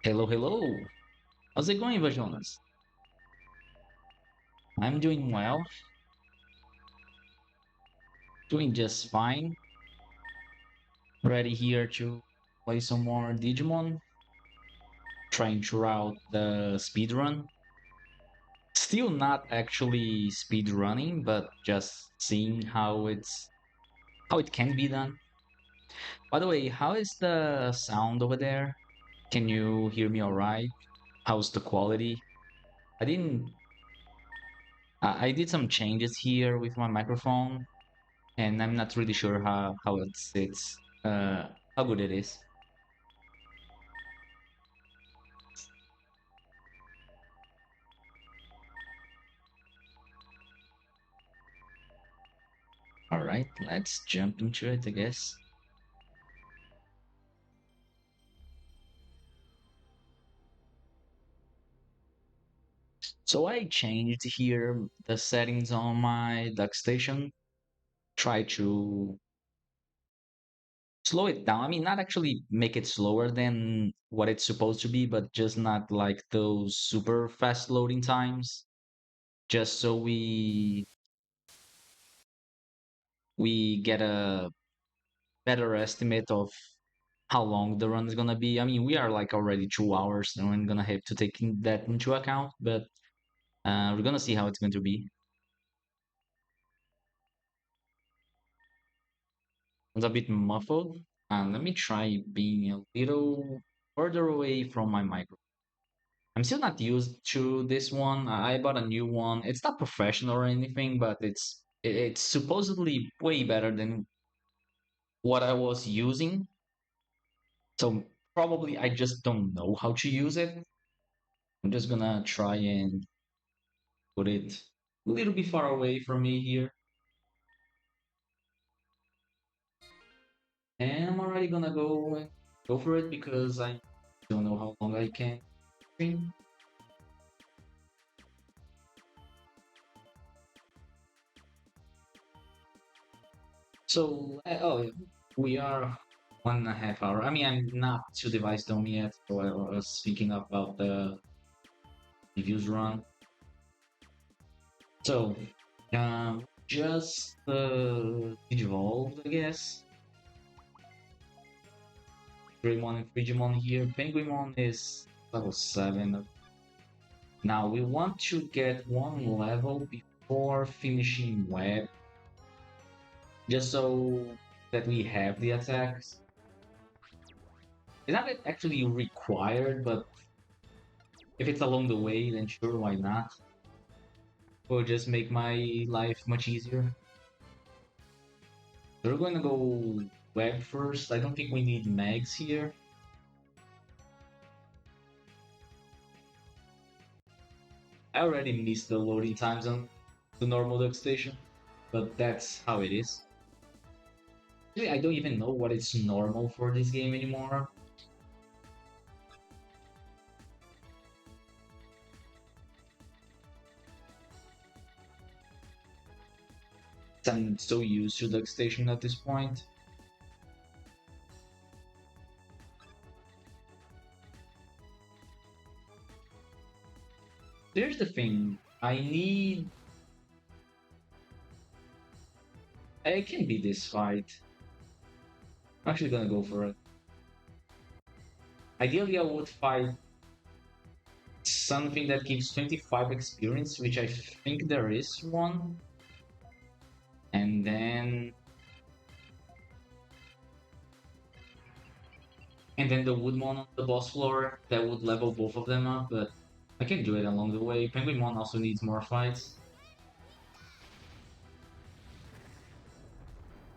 Hello, hello. How's it going, Vajonas? I'm doing well, doing just fine. Ready here to play some more Digimon, trying to route the speedrun. Still not actually speedrunning, but just seeing how it can be done. By the way, how is the sound over there? Can you hear me all right? How's the quality? I didn't I did some changes here with my microphone, and I'm not really sure how uh how good it is. All right, let's jump into it, I guess. So I changed here the settings on my dock station. Try to slow it down. I mean, not actually make it slower than what it's supposed to be, but just not like those super fast loading times. Just so we get a better estimate of how long the run is gonna be. I mean, we are like already 2 hours, and we're gonna have to take that into account, but we're gonna see how it's going to be. It's a bit muffled. Let me try being a little further away from my microphone. I'm still not used to this one. I bought a new one. It's not professional or anything, but it's supposedly way better than what I was using. So probably I just don't know how to use it. I'm just gonna try and put it a little bit far away from me here. And I'm already gonna go for it because I don't know how long I can stream. So, oh, we are 1.5 hour. I mean, I'm not to device dome yet, so I was thinking about the reviews run. So, just Digivolved, I guess. Greymon and Frigimon here. Penguinmon is level 7. Now, we want to get one level before finishing Web, just so that we have the attacks. It's not actually required, but if it's along the way, then sure, why not? Will just make my life much easier. So we're going to go web first. I don't think we need mags here. I already missed the loading times on the normal dock station, but that's how it is. Actually, I don't even know what is normal for this game anymore. I'm so used to dock station at this point. There's the thing. I can beat this fight. I'm actually gonna go for it. Ideally, I would fight something that gives 25 experience, which I think there is one. And then the Woodmon on the boss floor that would level both of them up, but I can do it along the way. Penguinmon also needs more fights.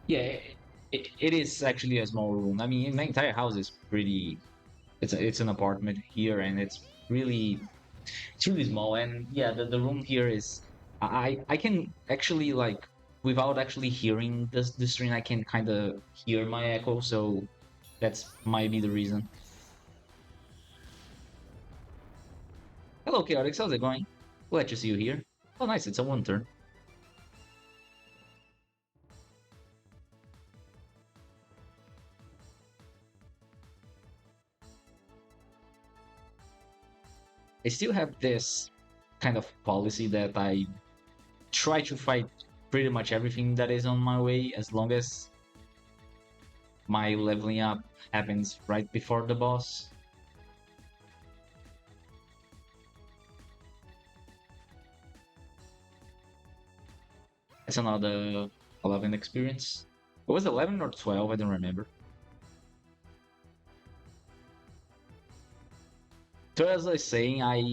Yeah, it is actually a small room. I mean, my entire house is pretty. It's an apartment here, and it's really small. And yeah, the room here is I can actually like without actually hearing the stream, I can kind of hear my echo. So that's might be the reason. Hello, Chaotix. How's it going? Glad to see you here. Oh, nice. It's a one turn. I still have this kind of policy that I try to fight pretty much everything that is on my way as long as my leveling up happens right before the boss. It's another 11 experience. It was 11 or 12, I don't remember. So as I was saying, I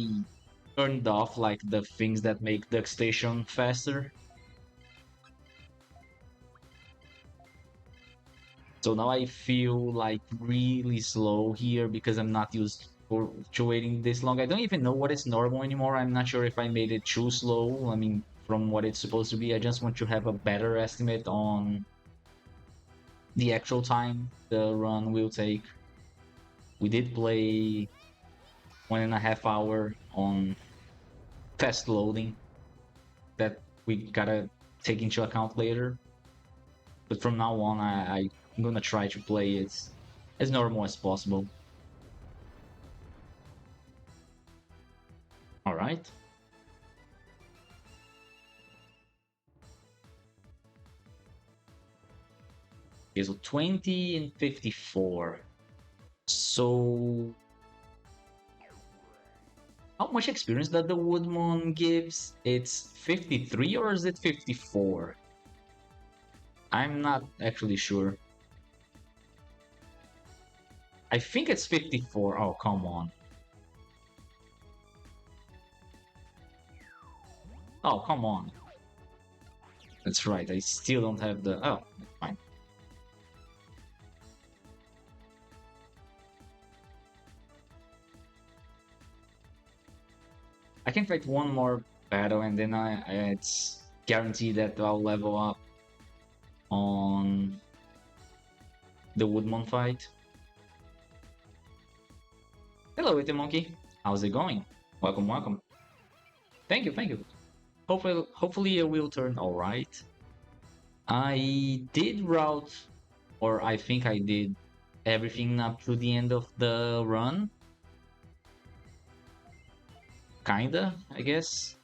turned off like the things that make the station faster. So now I feel like really slow here because I'm not used to waiting this long. I don't even know what is normal anymore. I'm not sure if I made it too slow. I mean, from what it's supposed to be, I just want to have a better estimate on the actual time the run will take. We did play 1.5 hour on fast loading that we gotta take into account later. But from now on, I'm gonna try to play it as normal as possible. All right. Okay, so 20 and 54. So how much experience that the Woodmon gives? It's 53 or is it 54? I'm not actually sure. I think it's 54. Oh, come on. Oh, come on. That's right. I still don't have the... Oh, fine. I can fight one more battle and then it's guaranteed that I'll level up on the Woodmon fight. Hello, Itty Monkey. How's it going? Welcome, welcome. Thank you, thank you. Hopefully it will turn alright. I did route, or I think I did everything up to the end of the run. Kinda, I guess.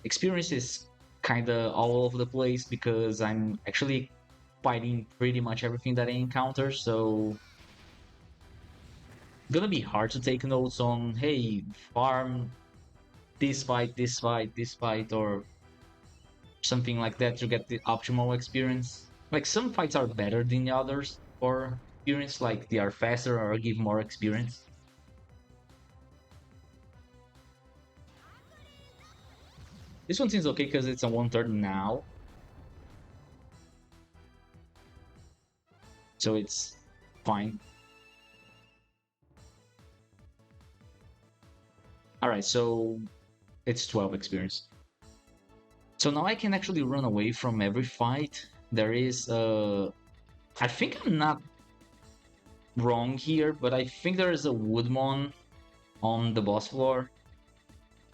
Experience is kinda all over the place because I'm actually fighting pretty much everything that I encounter, so it's gonna be hard to take notes on, hey, farm this fight, this fight, this fight, or something like that to get the optimal experience. Like some fights are better than the others for experience, like they are faster or give more experience. This one seems okay because it's a 1/3 now. So it's fine. Alright, so it's 12 experience. So now I can actually run away from every fight. There is I think I'm not wrong here, but I think there is a Woodmon on the boss floor.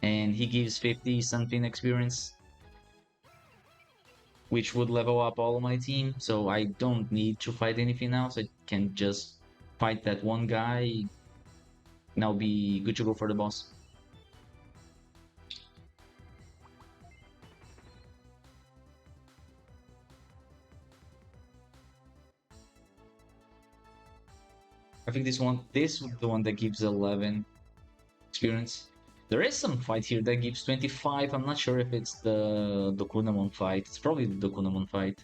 And he gives 50 something experience, which would level up all of my team, so I don't need to fight anything else. I can just fight that one guy, and I'll be good to go for the boss. I think this is the one that gives 11 experience. There is some fight here that gives 25. I'm not sure if it's the Kunamon fight. It's probably the Kunamon fight.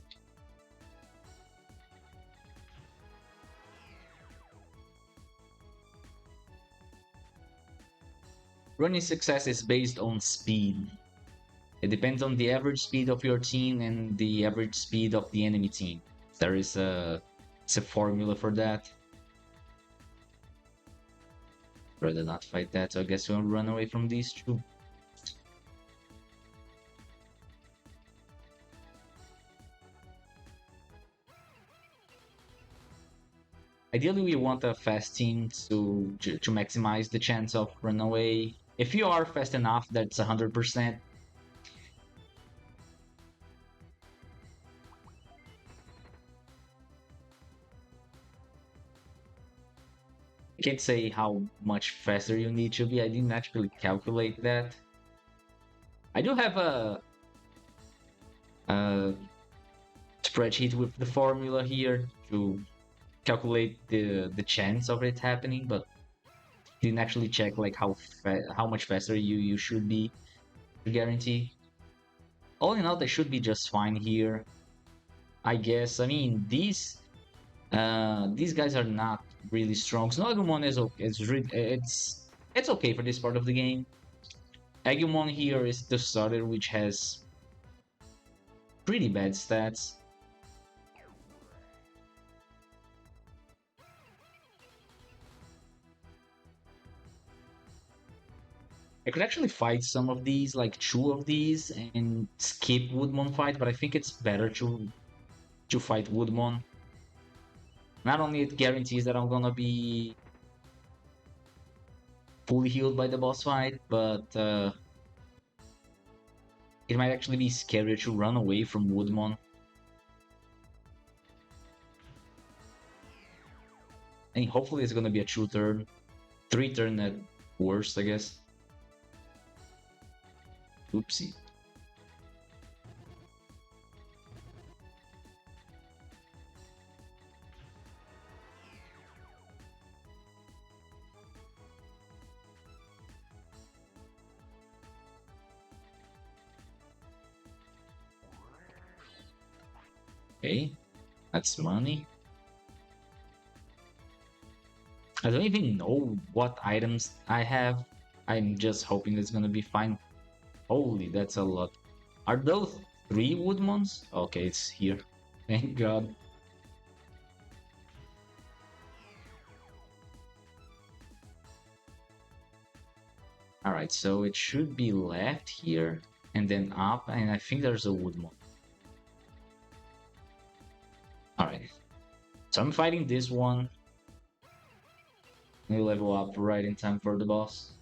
Running success is based on speed. It depends on the average speed of your team and the average speed of the enemy team. There is it's a formula for that. Rather not fight that, so I guess we'll run away from these two. Ideally, we want a fast team to maximize the chance of run away. If you are fast enough, that's 100%. Can't say how much faster you need to be. I didn't actually calculate that. I do have a spreadsheet with the formula here to calculate the chance of it happening, but didn't actually check like how much faster you should be to guarantee. All in all, they should be just fine here, I guess. I mean, these guys are not really strong. Snugumon is okay. It's okay for this part of the game. Agumon here is the starter, which has pretty bad stats. I could actually fight some of these, like two of these, and skip Woodmon fight, but I think it's better to fight Woodmon. Not only it guarantees that I'm gonna be fully healed by the boss fight, but it might actually be scarier to run away from Woodmon. And hopefully it's gonna be a 2 turn. 3 turn at worst, I guess. Oopsie. Okay, that's money. I don't even know what items I have. I'm just hoping it's gonna be fine. Holy, that's a lot. Are those 3 Woodmons? Okay, it's here. Thank God. Alright, so it should be left here and then up, and I think there's a Woodmon. Alright, so I'm fighting this one. We level up right in time for the boss.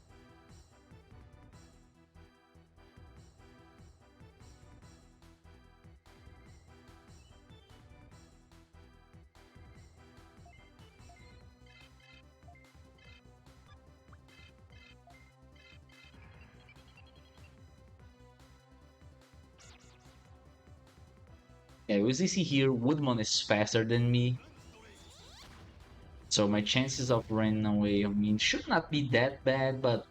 Yeah, as you see here, Woodmon is faster than me. So my chances of running away, I mean, should not be that bad, but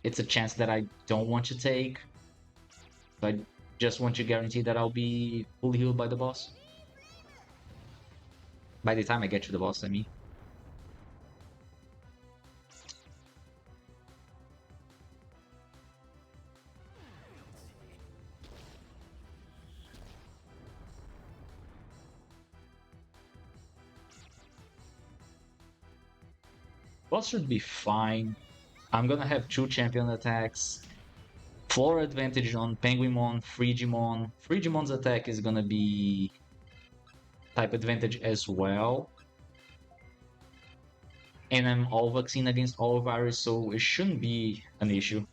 it's a chance that I don't want to take. So I just want to guarantee that I'll be fully healed by the boss. By the time I get to the boss, I mean. Boss should be fine. I'm gonna have 2 champion attacks. Floor advantage on Penguinmon, Frigimon. Frigimon's attack is gonna be type advantage as well. And I'm all vaccine against all virus, so it shouldn't be an issue.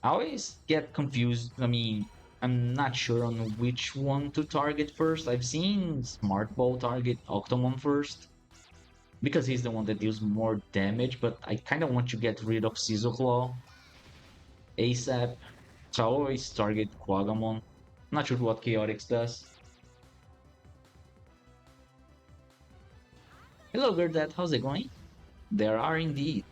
I always get confused. I mean, I'm not sure on which one to target first. I've seen Smart Ball target Octomon first because he's the one that deals more damage, but I kind of want to get rid of Claw ASAP. So I always target Quagamon. Not sure what Chaotix does. Hello, Gerdat, how's it going? There are indeed.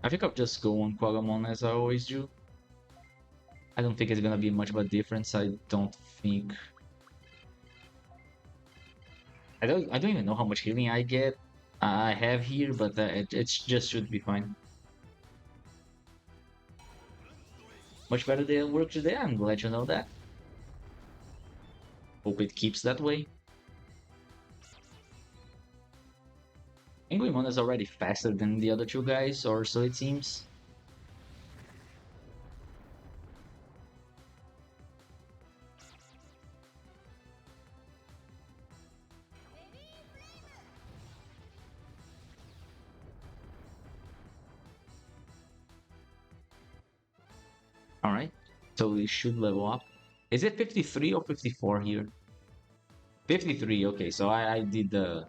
I think I'll just go on Quagamon as I always do. I don't think it's gonna be much of a difference. I don't think. I don't even know how much healing I get. I have here, but it just should be fine. Much better than work today. I'm glad you know that. Hope it keeps that way. Penguinmon is already faster than the other two guys, or so it seems. All right. So we should level up. Is it 53 or 54 here? 53. Okay, so I did the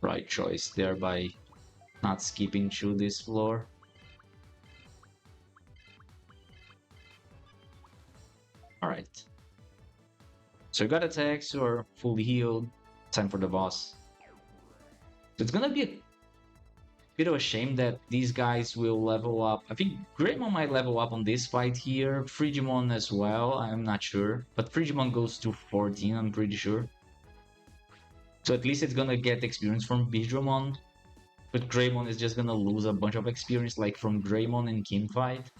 right choice there by not skipping through this floor. All right. So we got attacks who are fully healed. Time for the boss. So it's gonna be a bit of a shame that these guys will level up. I think Greymon might level up on this fight here. Frigimon as well, I'm not sure. But Frigimon goes to 14, I'm pretty sure. So at least it's gonna get experience from Bidramon. But Greymon is just gonna lose a bunch of experience like from Greymon in King fight.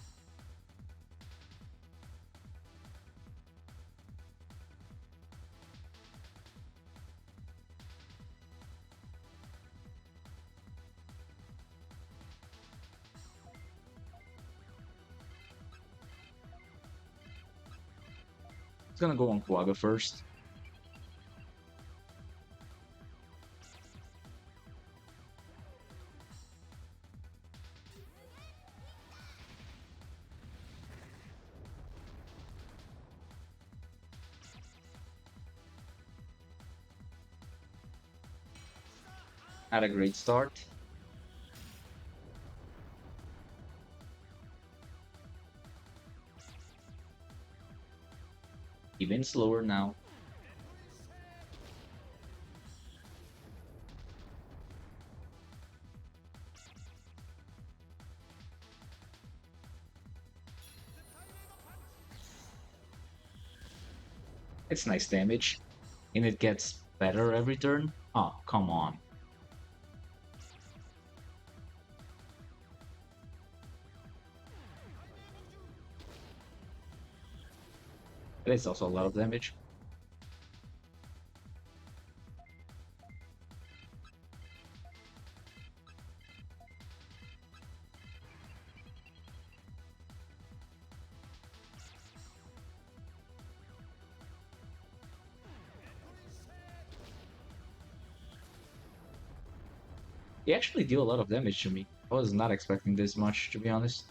It's gonna go on Quagga first. Not a great start. Even slower now. It's nice damage. And it gets better every turn. Oh, come on. It is also a lot of damage. He actually deal a lot of damage to me. I was not expecting this much, to be honest.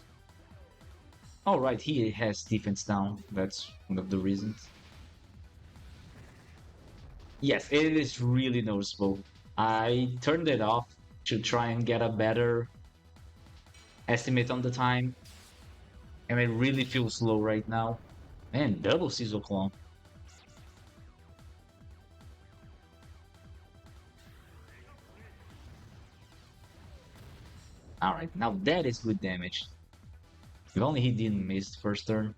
Oh, right, he has defense down. That's one of the reasons. Yes, it is really noticeable. I turned it off to try and get a better estimate on the time. And it really feels slow right now. Man, double Caesar clone. Alright, now that is good damage. If only he didn't miss the first turn.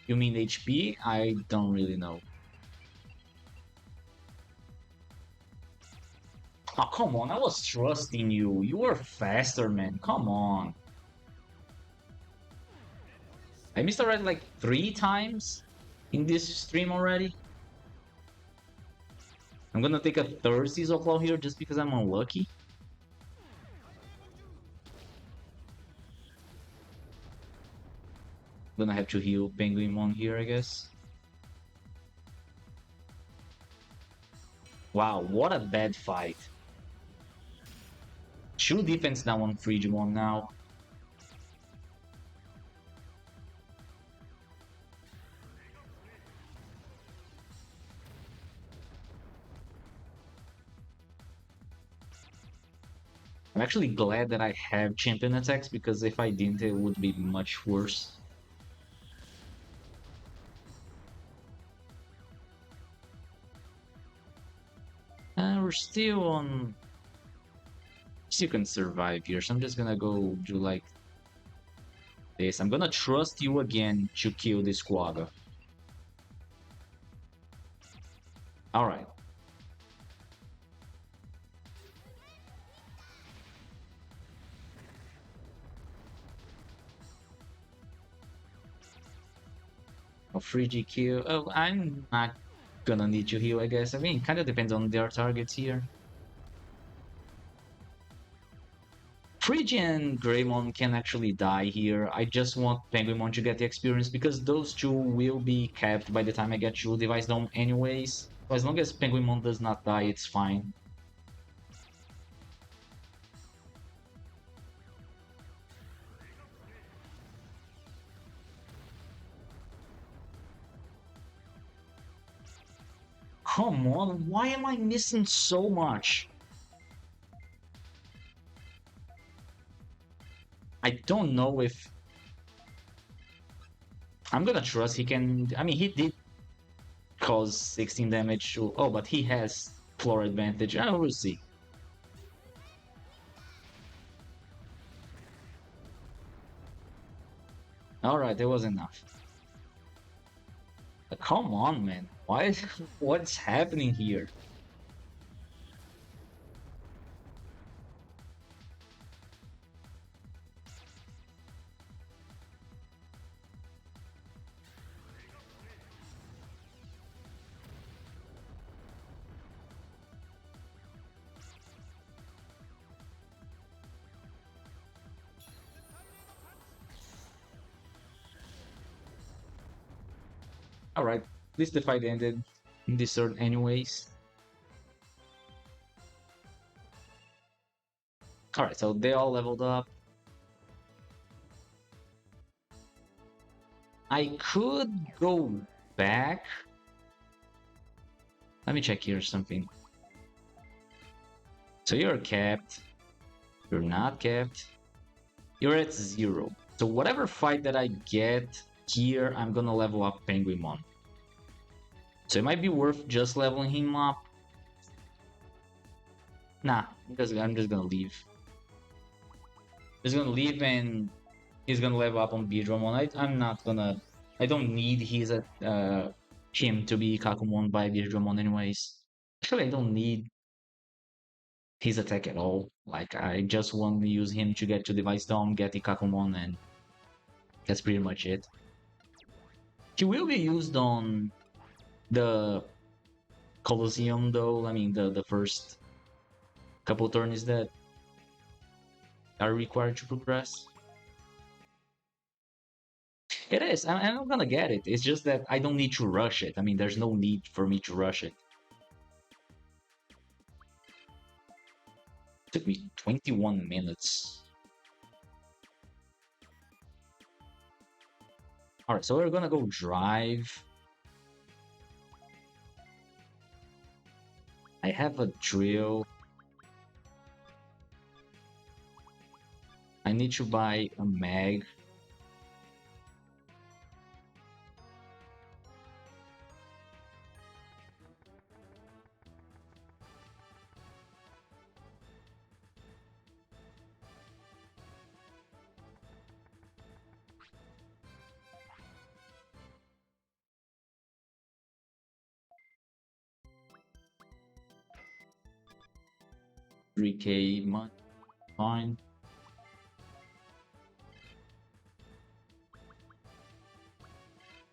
You mean HP? I don't really know. Oh, come on, I was trusting you. You were faster, man. Come on. I missed already like 3 times in this stream already. I'm gonna take a third Caesar Claw here just because I'm unlucky. Gonna have to heal Penguinmon here, I guess. Wow, what a bad fight. 2 defense down on Frigimon now. I'm actually glad that I have champion attacks because if I didn't, it would be much worse. We're still on. Still can survive here, so I'm just gonna go do like this. I'm gonna trust you again to kill this Quagga. Alright. A free GQ. Oh, I'm not Gonna need to heal, I guess. I mean, kind of depends on their targets here. Phrygian Greymon can actually die here. I just want Penguinmon to get the experience because those two will be capped by the time I get to Device Dome anyways. So as long as Penguinmon does not die, it's fine. Come on, why am I missing so much? I don't know if... I'm gonna trust he can... I mean, he did cause 16 damage to... Oh, but he has floor advantage. I will see. Alright, that was enough. Come on, man. Why? What's happening here? Alright, at least the fight ended in this turn anyways. Alright, so they all leveled up. I could go back. Let me check here something. So you're capped. You're not capped. You're at 0. So whatever fight that I get here, I'm gonna level up Penguinmon. So it might be worth just leveling him up. Nah, because I'm just gonna leave. He's gonna leave and he's gonna level up on Beedramon. I'm not gonna... I don't need him to be Kakumon by Beedramon anyways. Actually, I don't need his attack at all. Like, I just want to use him to get to Device Dome, get the Kakumon, and that's pretty much it. He will be used on the Colosseum though. I mean, the first couple turns that are required to progress. It is, and I'm gonna get it. It's just that I don't need to rush it. I mean, there's no need for me to rush it. Took me 21 minutes. Alright, so we're gonna go drive. I have a drill. I need to buy a mag. $3K month. Fine.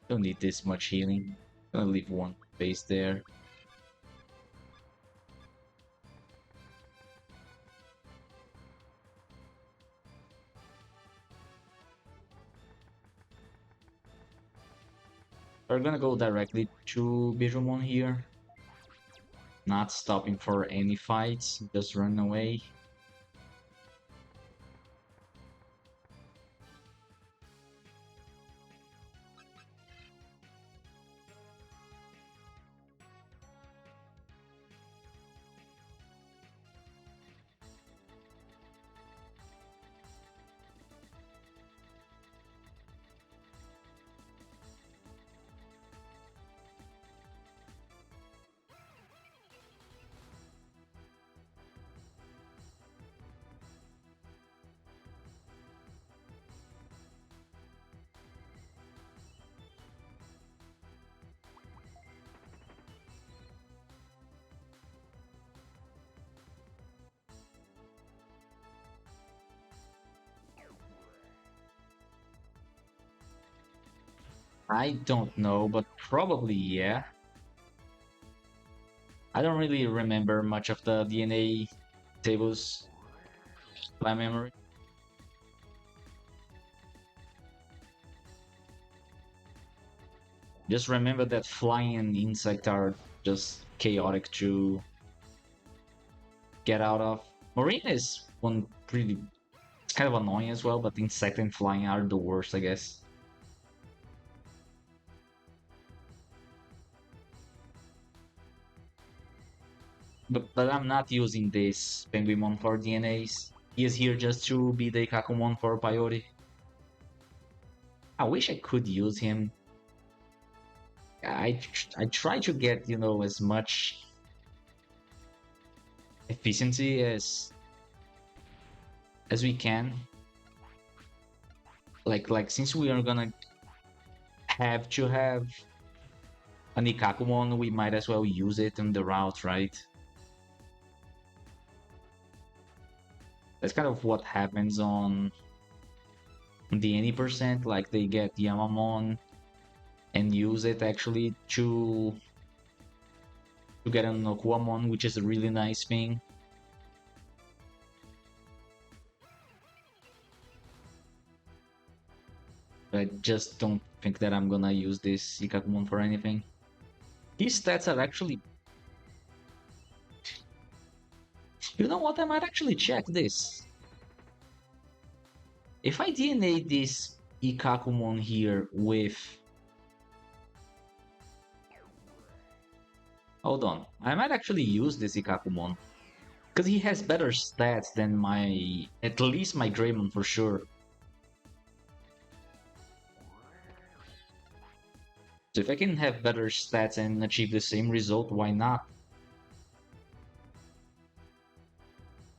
Don't need this much healing. Gonna leave one base there. We're gonna go directly to Bijumon here. Not stopping for any fights, just run away. I don't know, but probably yeah. I don't really remember much of the DNA tables by memory. Just remember that flying and insect are just chaotic to get out of. Marine is one pretty, it's kind of annoying as well, but insect and flying are the worst, I guess. But I'm not using this Penguin for DNAs. He is here just to be the Kakumon for Peyote. I wish I could use him. I try to get, you know, as much efficiency as we can. Like since we are gonna have to have an Ikakumon, we might as well use it in the route, right? That's kind of what happens on the any percent. Like they get Yamamon and use it actually to get an Okuamon, which is a really nice thing. But I just don't think that I'm gonna use this Ikakumon for anything. These stats are actually... You know what? I might actually check this. If I DNA this Ikakumon here with... Hold on. I might actually use this Ikakumon. Because he has better stats than my... At least my Greymon for sure. So if I can have better stats and achieve the same result, why not?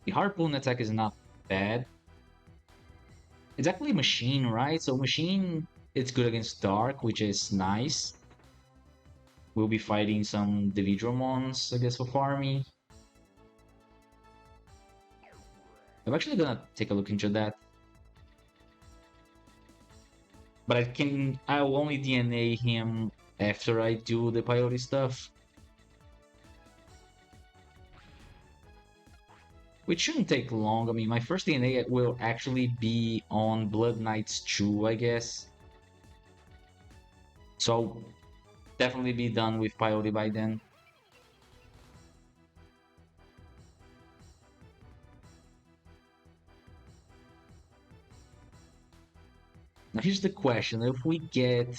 The Harpoon attack is not bad. It's actually Machine, right? So Machine, it's good against Dark, which is nice. We'll be fighting some Dividromons, I guess, for farming. I'm actually gonna take a look into that. But I'll only DNA him after I do the Peyote stuff. Which shouldn't take long. I mean, my first DNA will actually be on Blood Knights 2, I guess. So I'll definitely be done with Peyote by then. Now here's the question, if we get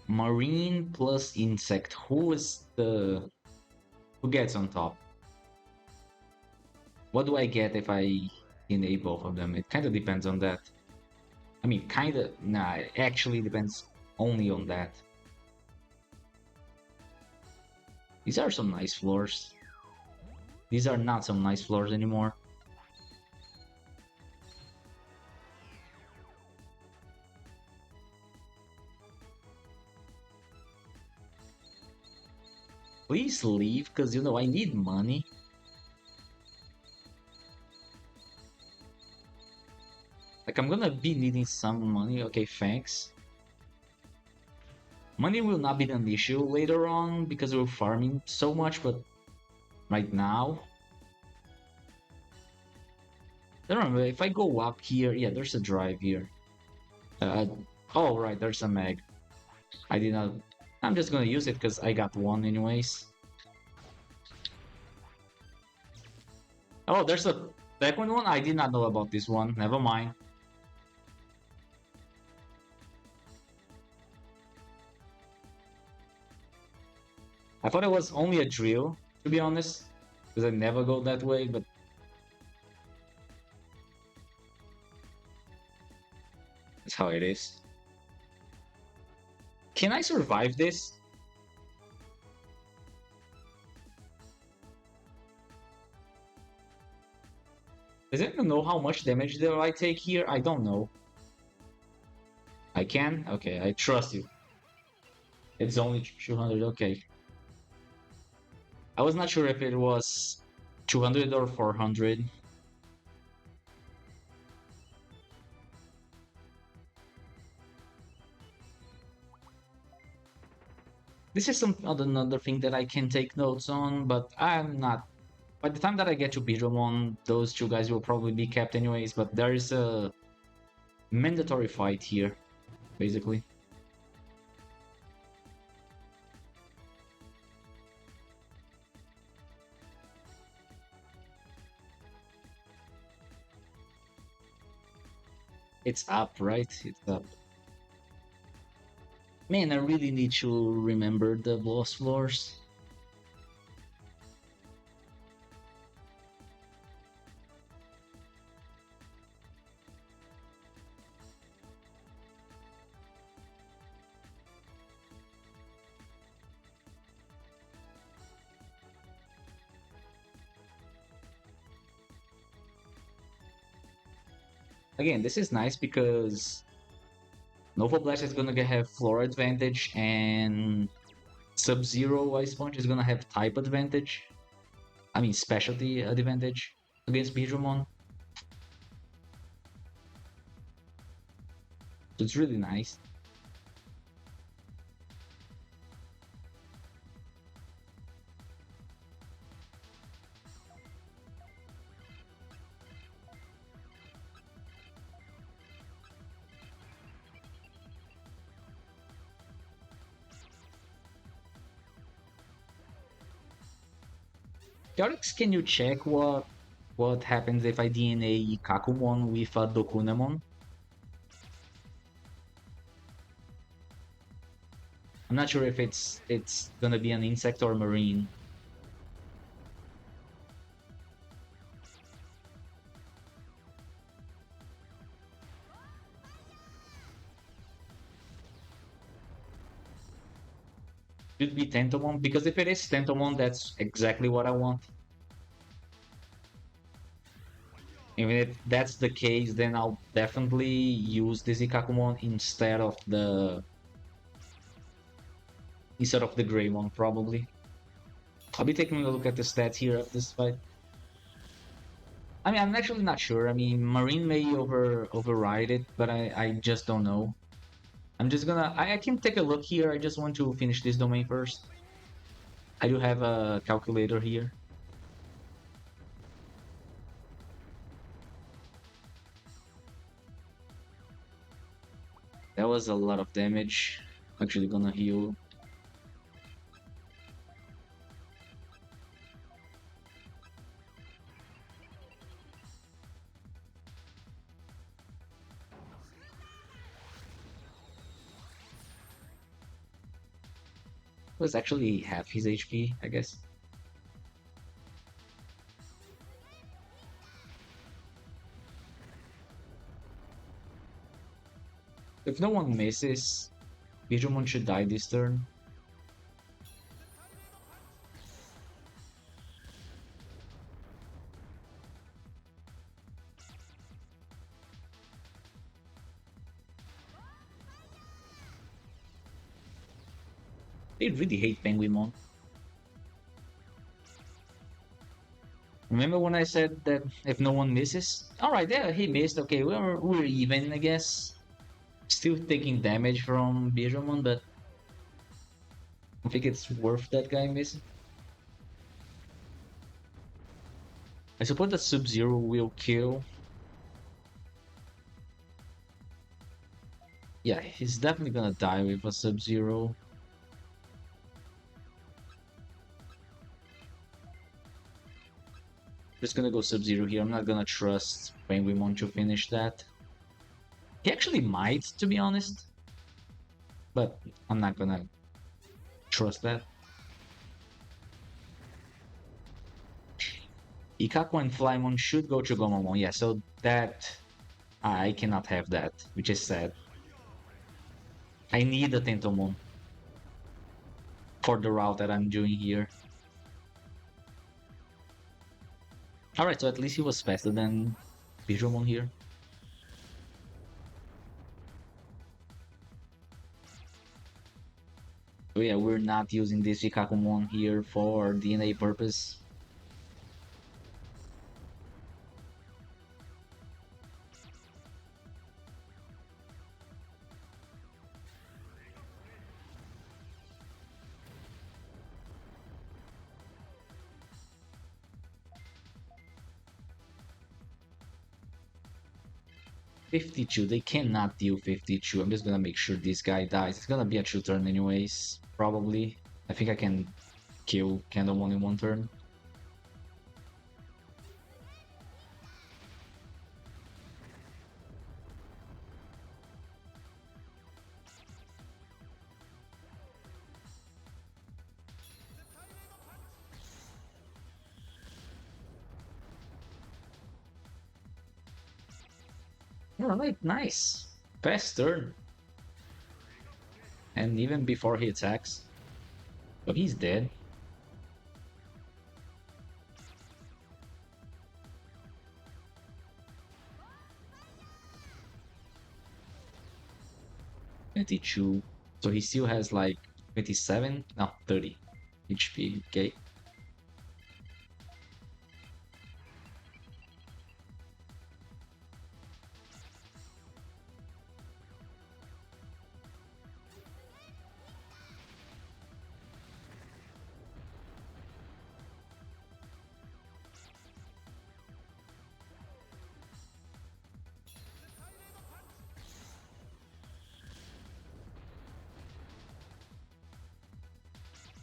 Marine plus Insect, who gets on top? What do I get if I enable both of them? It kind of depends on that. I mean, kind of, nah, it actually depends only on that. These are some nice floors. These are not some nice floors anymore. Please leave, because, you know, I need money. Like, I'm gonna be needing some money. Okay, thanks. Money will not be an issue later on, because we're farming so much, but right now... I don't know, if I go up here... Yeah, there's a drive here. Oh, right, there's a mag. I did not... I'm just gonna use it, because I got one anyways. Oh, there's a second one? I did not know about this one. Never mind. I thought it was only a drill, to be honest. Because I never go that way, but... That's how it is. Can I survive this? Does anyone know how much damage do I take here? I don't know. I can? Okay, I trust you. It's only 200, okay. I was not sure if it was 200 or 400. This is another thing that I can take notes on, but I'm not. By the time that I get to Bidramon, those two guys will probably be kept anyways, but there is a mandatory fight here, basically. It's up, right? It's up. Man, I really need to remember the boss floors. Again, this is nice because Nova Blast is gonna have floor advantage and Sub-Zero Ice Punch is gonna have type advantage. I mean specialty advantage against Bidramon. So it's really nice. Yarix, can you check what happens if I DNA Kakumon with a Dokunemon? I'm not sure if it's gonna be an insect or marine. Should be Tentomon, because if it is Tentomon, that's exactly what I want. Even if that's the case, then I'll definitely use this Ikakumon instead of the Greymon, probably. I'll be taking a look at the stats here of this fight. I mean, I'm actually not sure. I mean, Marine may override it, but I just don't know. I'm just gonna. I can take a look here. I just want to finish this domain first. I do have a calculator here. That was a lot of damage. Actually gonna heal. Was actually half his HP, I guess. If no one misses, Bijumon should die this turn. They really hate Penguimon. Remember when I said that if no one misses? Alright, yeah, he missed. Okay, we're even, I guess. Still taking damage from Bijumon, but I think it's worth that guy missing. I suppose that Sub-Zero will kill. Yeah, he's definitely gonna die with a Sub-Zero. Just gonna go Sub-Zero here. I'm not gonna trust Penguimon to finish that. He actually might, to be honest. But I'm not gonna trust that. Ikaku and Flymon should go to Gomamon. Yeah, so that... I cannot have that, which is sad. I need a Tentomon for the route that I'm doing here. Alright, so at least he was faster than Bijumon here. So yeah, we're not using this Ikakumon here for DNA purpose. 52. They cannot deal 52. I'm just gonna make sure this guy dies. It's gonna be a 2 turn anyways, probably. I think I can kill Candlemon in 1 turn. Alright, nice. Fast turn. And even before he attacks. Oh, he's dead. $22. So he still has like 27? No, 30 HP. Okay.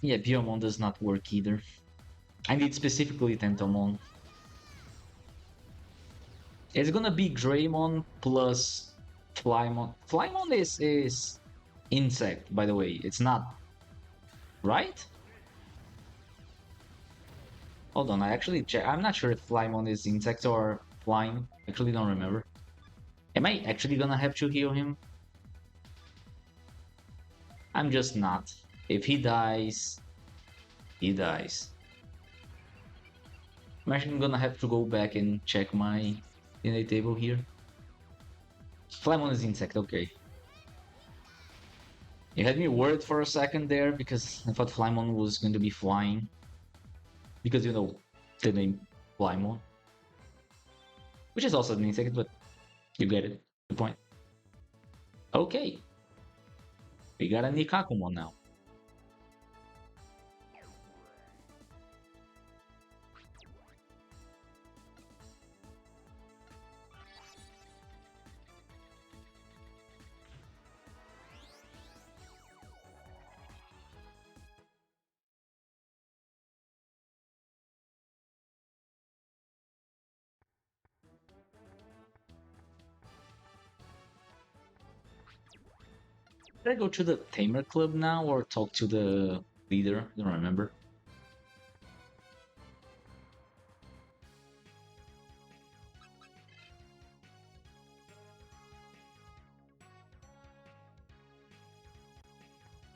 Yeah, Biomon does not work either. I need specifically Tentomon. It's gonna be Greymon plus Flymon. Flymon is insect, by the way. It's not, right? Hold on, I actually check. I'm not sure if Flymon is insect or flying. Actually, don't remember. Am I actually gonna have to heal him? I'm just not. If he dies, he dies. I'm actually gonna have to go back and check my DNA table here. Flymon is insect, okay. You had me worried for a second there because I thought Flymon was going to be flying. Because you know the name Flymon. Which is also an insect, but you get it. The point. Okay. We got a Nikakumon now. Should I go to the Tamer Club now or talk to the leader? I don't remember.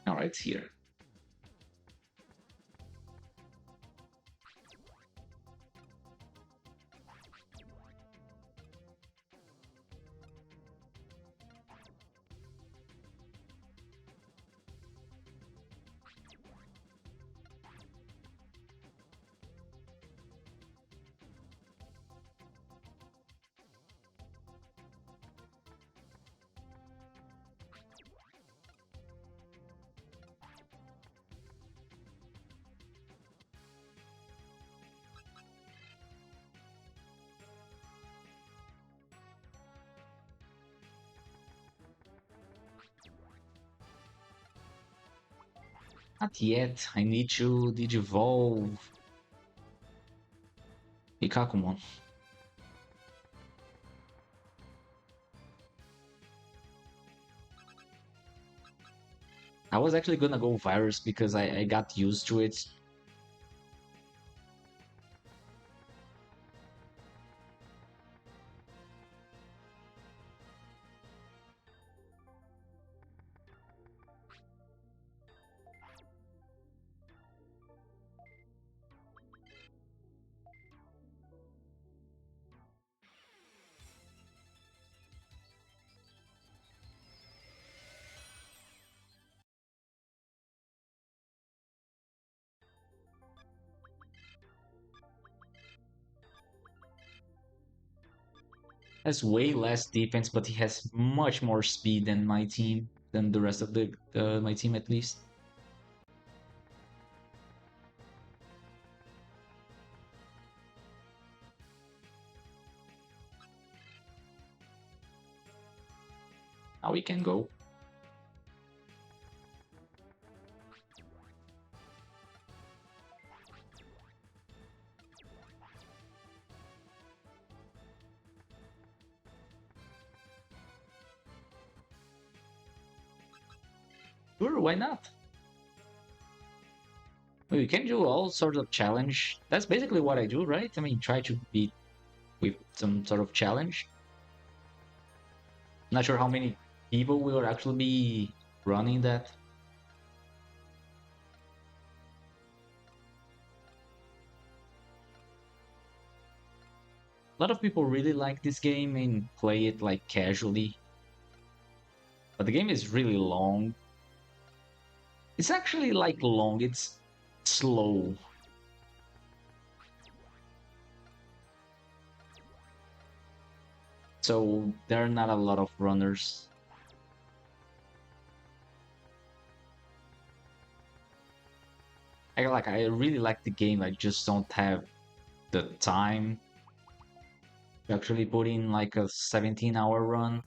Alright, it's here. Not yet. I need to digivolve Ikakumon. I was actually gonna go Virus because I got used to it. Has way less defense, but he has much more speed than my team, than the rest of the my team at least. we can go. Sure, why not? We can do all sorts of challenge. That's basically what I do, right? I mean, try to beat with some sort of challenge. Not sure how many people will actually be running that. A lot of people really like this game and play it like casually, but the game is really long. It's actually like long, it's slow. So there are not a lot of runners. I really like the game, I just don't have the time to actually put in like a 17-hour run.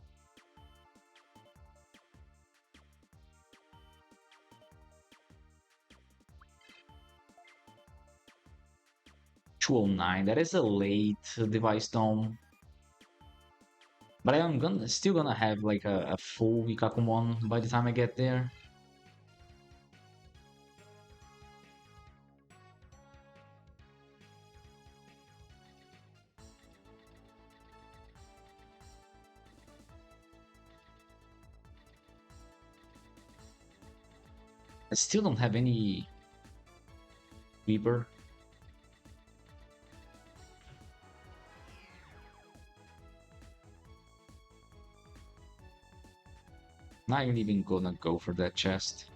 209, that is a late device dome. But I am gonna still gonna have like a full Ikakumon by the time I get there. I still don't have any Weeper. Not even gonna go for that chest.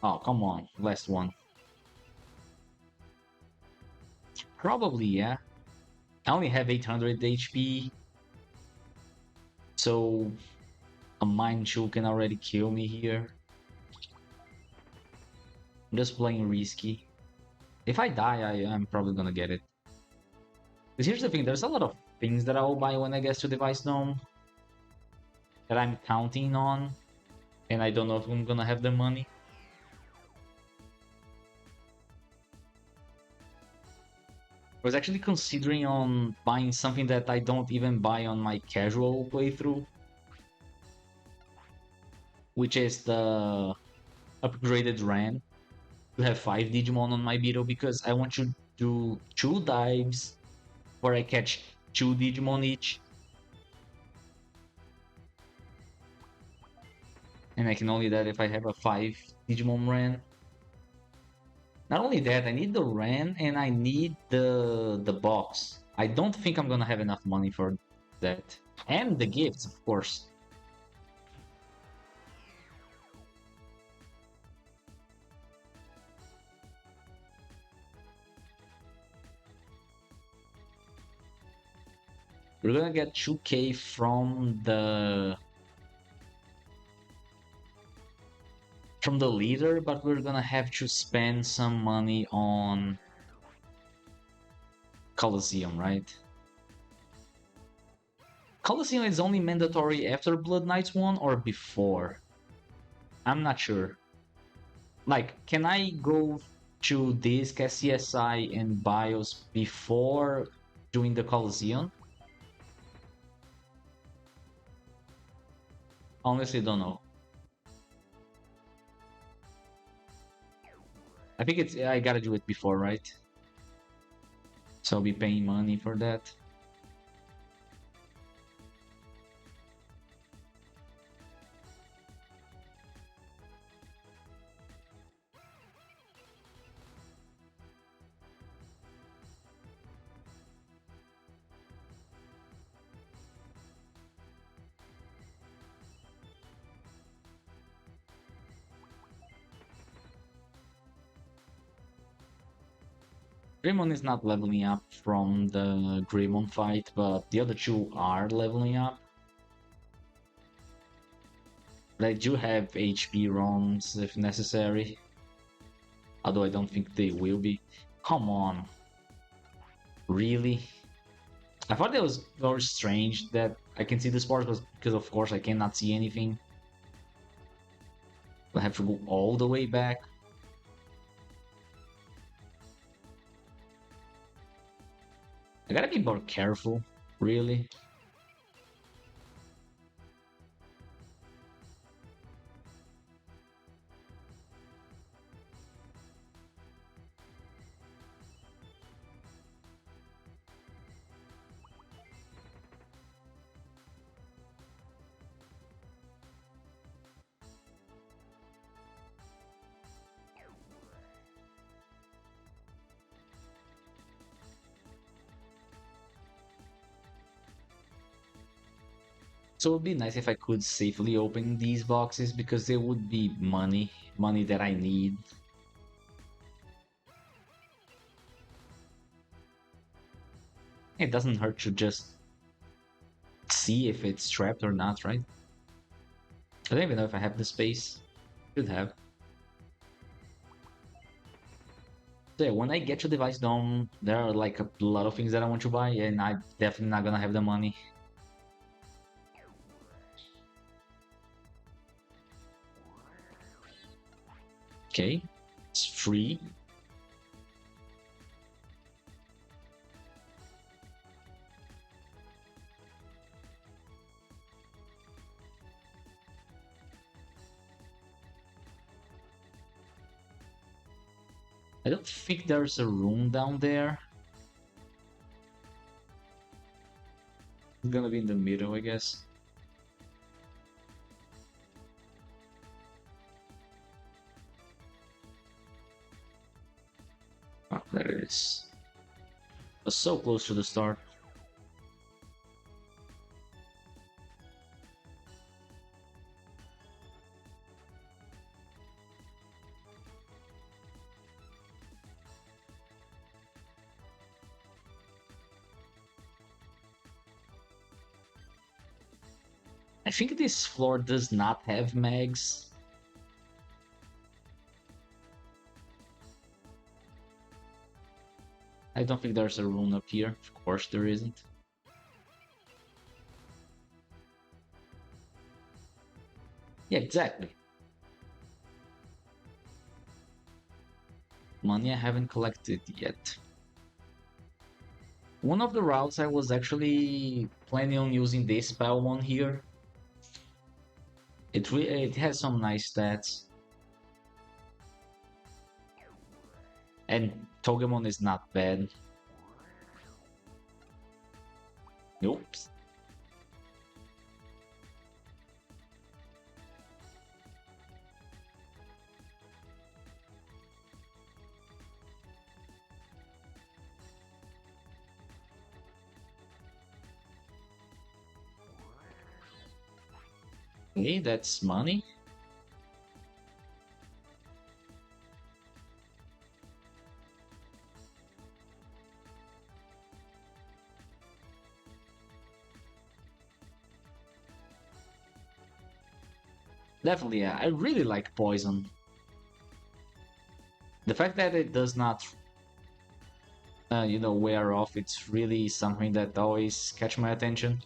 Oh, come on. Last one. Probably, yeah. I only have 800 HP. So a Mind Chill can already kill me here. I'm just playing risky. If I die, I'm probably gonna get it. Because here's the thing, there's a lot of things that I will buy when I get to Device Gnome that I'm counting on. And I don't know if I'm gonna have the money. I was actually considering on buying something that I don't even buy on my casual playthrough, which is the upgraded RAM to have 5 Digimon on my Beetle because I want to do 2 dives where I catch 2 Digimon each. And I can only do that if I have a 5 Digimon RAM. Not only that, I need the RAM and I need the box. I don't think I'm gonna have enough money for that. And the gifts, of course. We're gonna get 2K from the leader, but we're gonna have to spend some money on Colosseum, right? Colosseum is only mandatory after Blood Knights 1 or before? I'm not sure. Like, can I go to Disc, SCSI, and BIOS before doing the Colosseum? Honestly, don't know. I think I gotta do it before, right? So I'll be paying money for that. Greymon is not leveling up from the Greymon fight, but the other two are leveling up. But I do have HP ROMs if necessary. Although I don't think they will be. Come on. Really? I thought that was very strange that I can see the spores, but because of course I cannot see anything. I have to go all the way back. I gotta be more careful, really. So it would be nice if I could safely open these boxes because there would be money that I need. It doesn't hurt to just see if it's trapped or not, right? I don't even know if I have the space. Should have. So yeah, when I get to Device Dome, there are like a lot of things that I want to buy, and I'm definitely not gonna have the money. Okay, it's free. I don't think there's a room down there. It's gonna be in the middle, I guess. Oh, there it is. Was so close to the start. I think this floor does not have mags. I don't think there's a rune up here. Of course there isn't. Yeah, exactly. Money I haven't collected yet. One of the routes I was actually planning on using this spell one here. It has some nice stats. And Togemon is not bad. Nope. Okay, that's money. Definitely, yeah. I really like poison. The fact that it does not, wear off, it's really something that always catch my attention.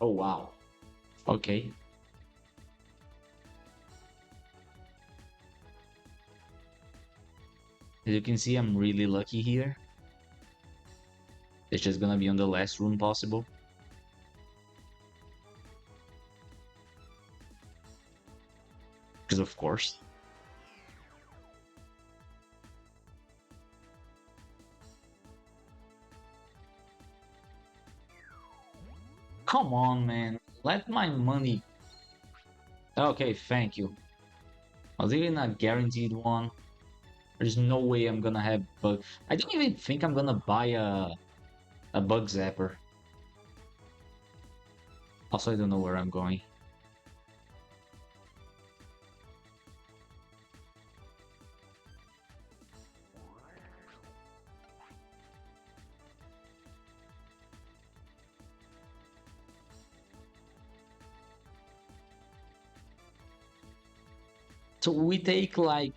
Oh wow. Okay. As you can see, I'm really lucky here. It's just gonna be on the last room possible. Because of course. Come on, man. Let my money. Okay, thank you. I was even a guaranteed one. There's no way I'm gonna have bug. I don't even think I'm gonna buy a bug zapper. Also, I don't know where I'm going. So we take like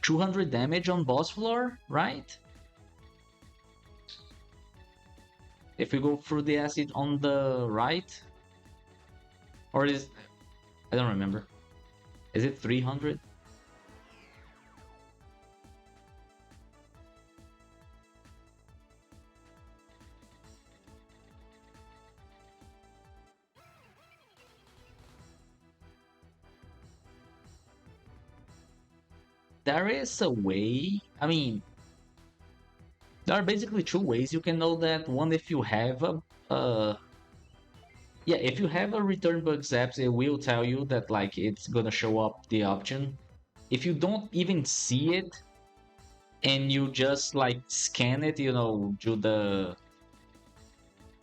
200 damage on boss floor, right? If we go through the acid on the right, or is I don't remember. Is it 300? There is a way. I mean, there are basically two ways you can know that. One, if you have a yeah, if you have a return bug zaps, it will tell you that like it's gonna show up the option. If you don't even see it and you just like scan it, do the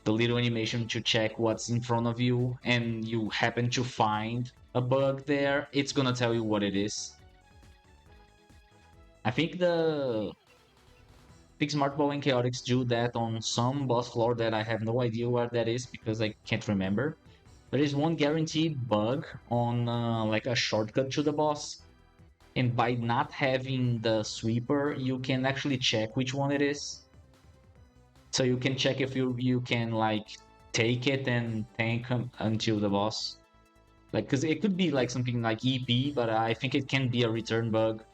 little animation to check what's in front of you, and you happen to find a bug there, it's gonna tell you what it is. I think Smart Ball and Chaotix do that on some boss floor that I have no idea where that is because I can't remember. There is one guaranteed bug on like a shortcut to the boss, and by not having the sweeper, you can actually check which one it is. So you can check if you can like take it and tank until the boss. Like, because it could be like something like EP, but I think it can be a return bug.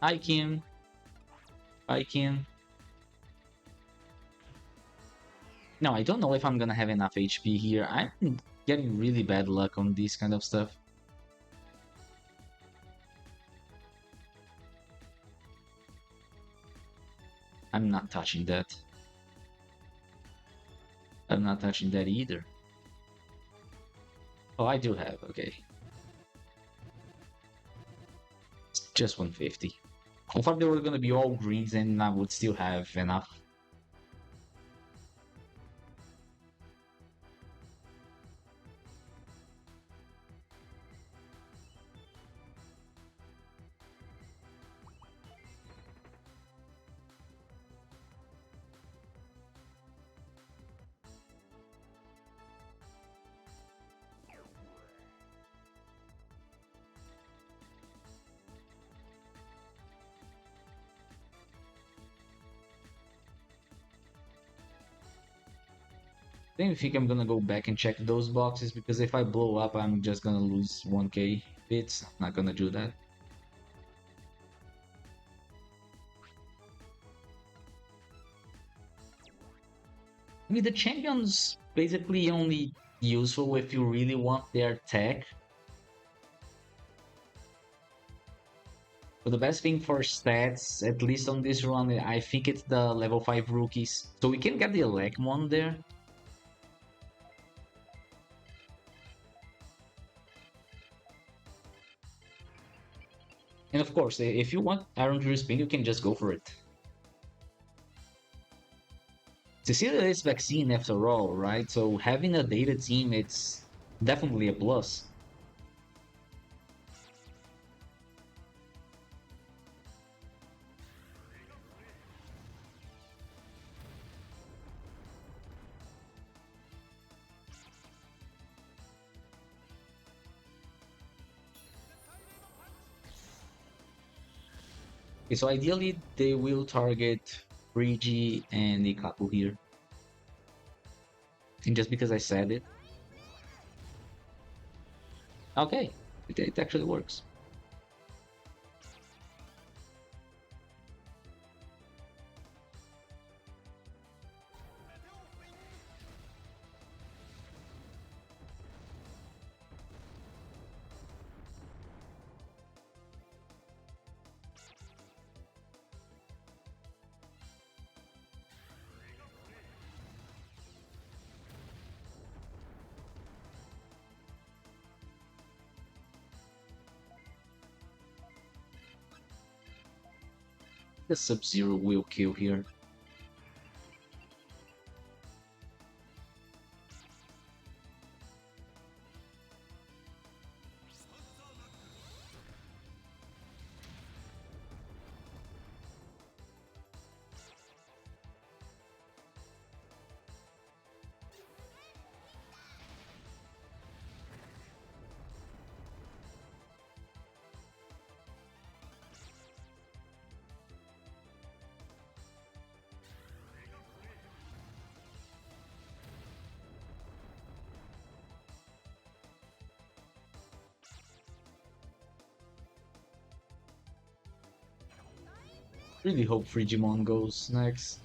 I can, I can. No, I don't know if I'm gonna have enough HP here. I'm getting really bad luck on this kind of stuff. I'm not touching that. I'm not touching that either. Oh, I do have, okay. It's just 150. I thought they were gonna be all greens and I would still have enough. I don't think I'm gonna go back and check those boxes because if I blow up, I'm just gonna lose 1k bits. I'm not gonna do that. I mean, the champion's basically only useful if you really want their tech. But the best thing for stats, at least on this run, I think it's the level 5 rookies. So we can get the elect one there. And of course, if you want Iron Jury Spin, you can just go for it. Cecilia is vaccine after all, right? So having a data team, it's definitely a plus. Okay, so ideally, they will target Rigi and Ikaku here. And just because I said it. Okay, it actually works. The Sub-Zero will kill here. Really hope Frigimon goes next.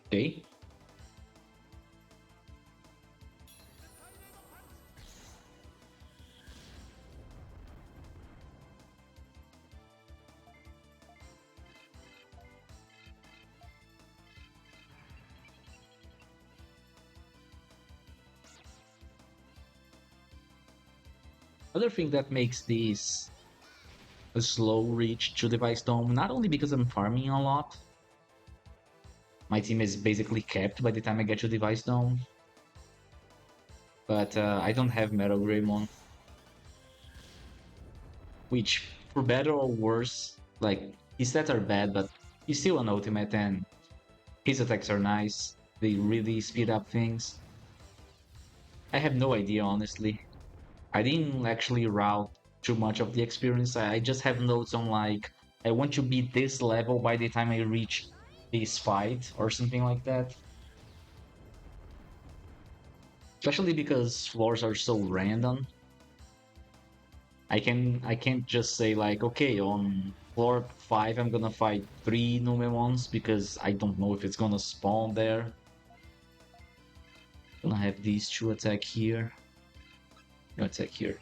Okay. Other thing that makes this a slow reach to Device Dome, not only because I'm farming a lot, my team is basically capped by the time I get to Device Dome, but I don't have Metal Greymon, which, for better or worse, like, his stats are bad, but he's still an ultimate and his attacks are nice. They really speed up things. I have no idea, honestly. I didn't actually route too much of the experience. I just have notes on like, I want to beat this level by the time I reach this fight or something like that. Especially because floors are so random. I can't just say like, okay, on floor 5 I'm gonna fight 3 Numemons because I don't know if it's gonna spawn there. Gonna have these two attack here. No attack here.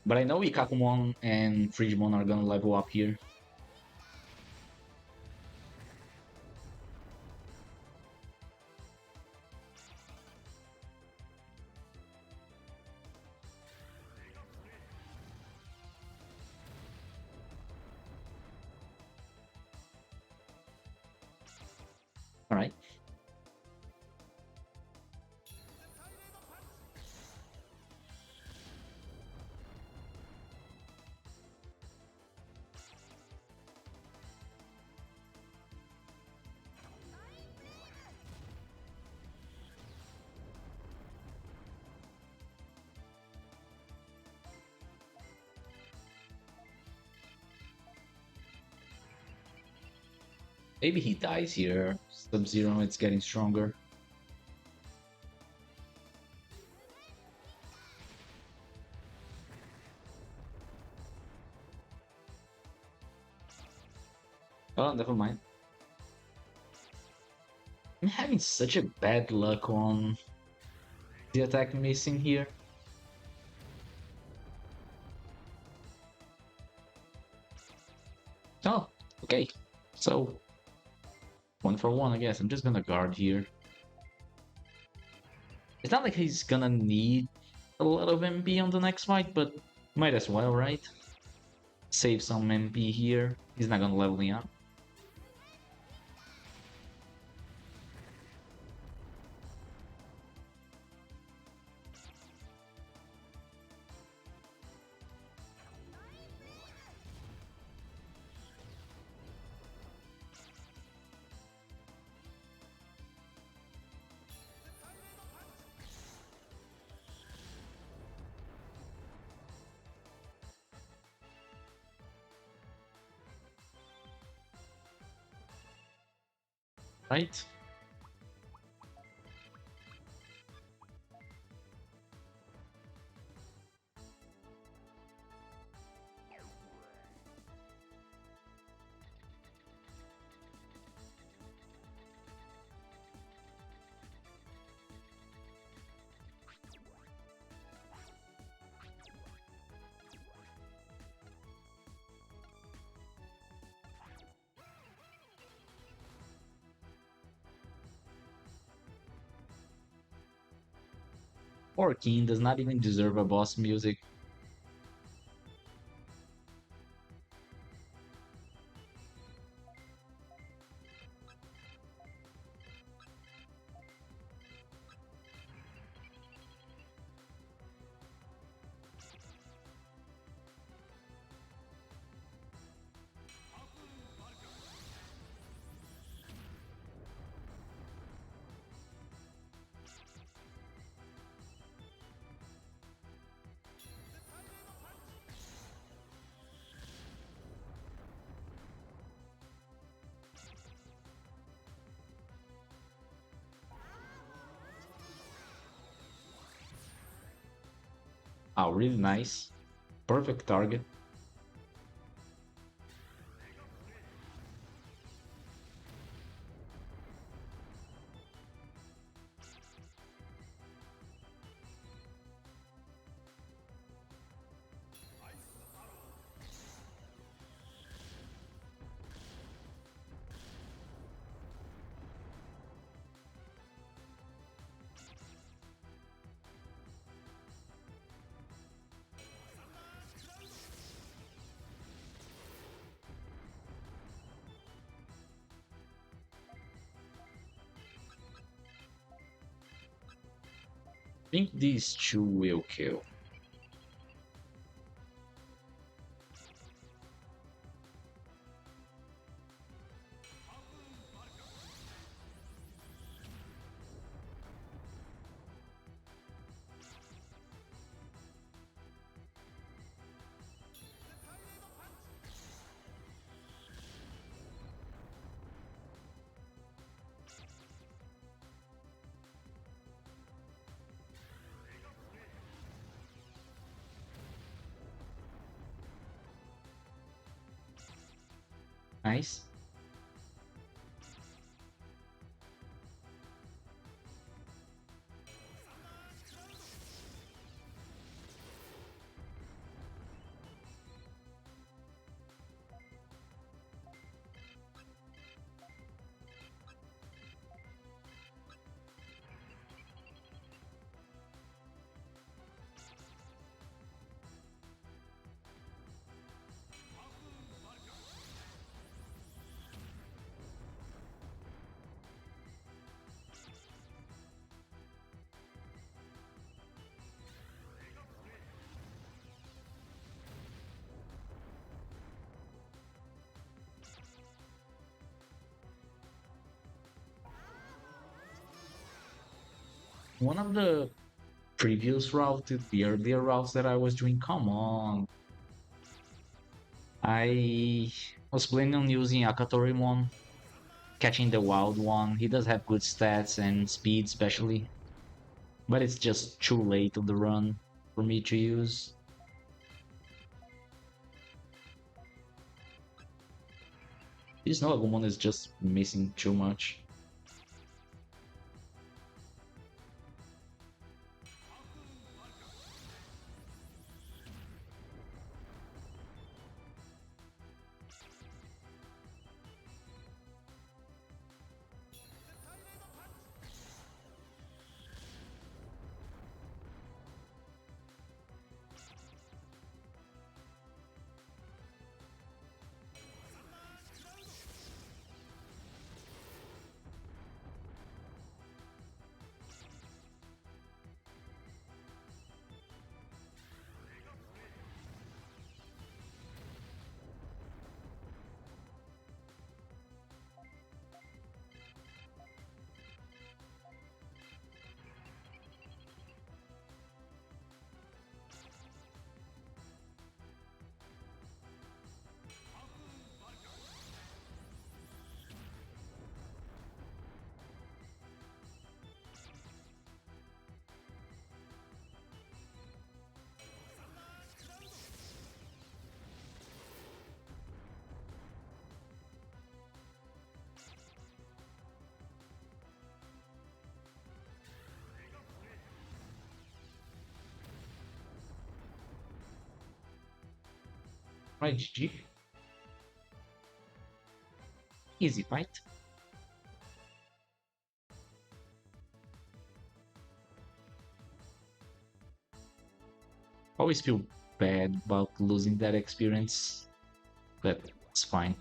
But I know Ikakumon and Frigimon are gonna level up here. Alright. Maybe he dies here. Sub-Zero, it's getting stronger. Oh, never mind. I'm having such a bad luck on the attack missing here. Oh, okay. So, 1 for 1, I guess. I'm just gonna guard here. It's not like he's gonna need a lot of MP on the next fight, but might as well, right? Save some MP here. He's not gonna level me up. Right? Poor King does not even deserve a boss music. Oh, really nice. Perfect target. Think these two will kill. Nice. One of the previous routes, the earlier routes that I was doing, come on. I was planning on using Akatorimon, catching the wild one. He does have good stats and speed, especially, but it's just too late on the run for me to use. This Agumon is just missing too much. Right, GG. Easy fight. Always feel bad about losing that experience, but it's fine.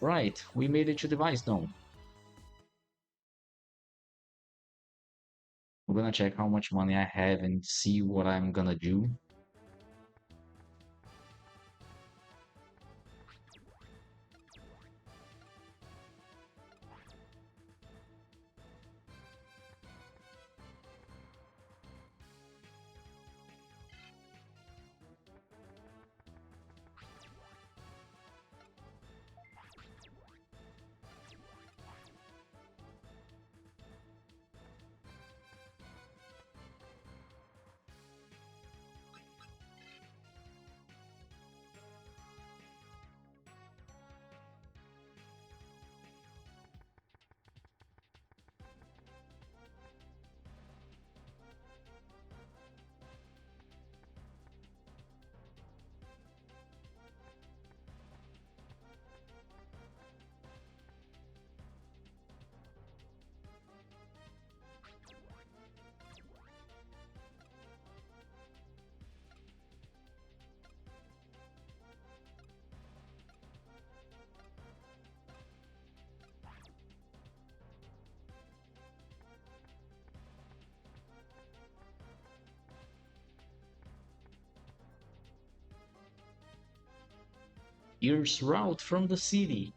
Right, we made it to device dome. I'm gonna check how much money I have and see what I'm gonna do. Here's route from the city.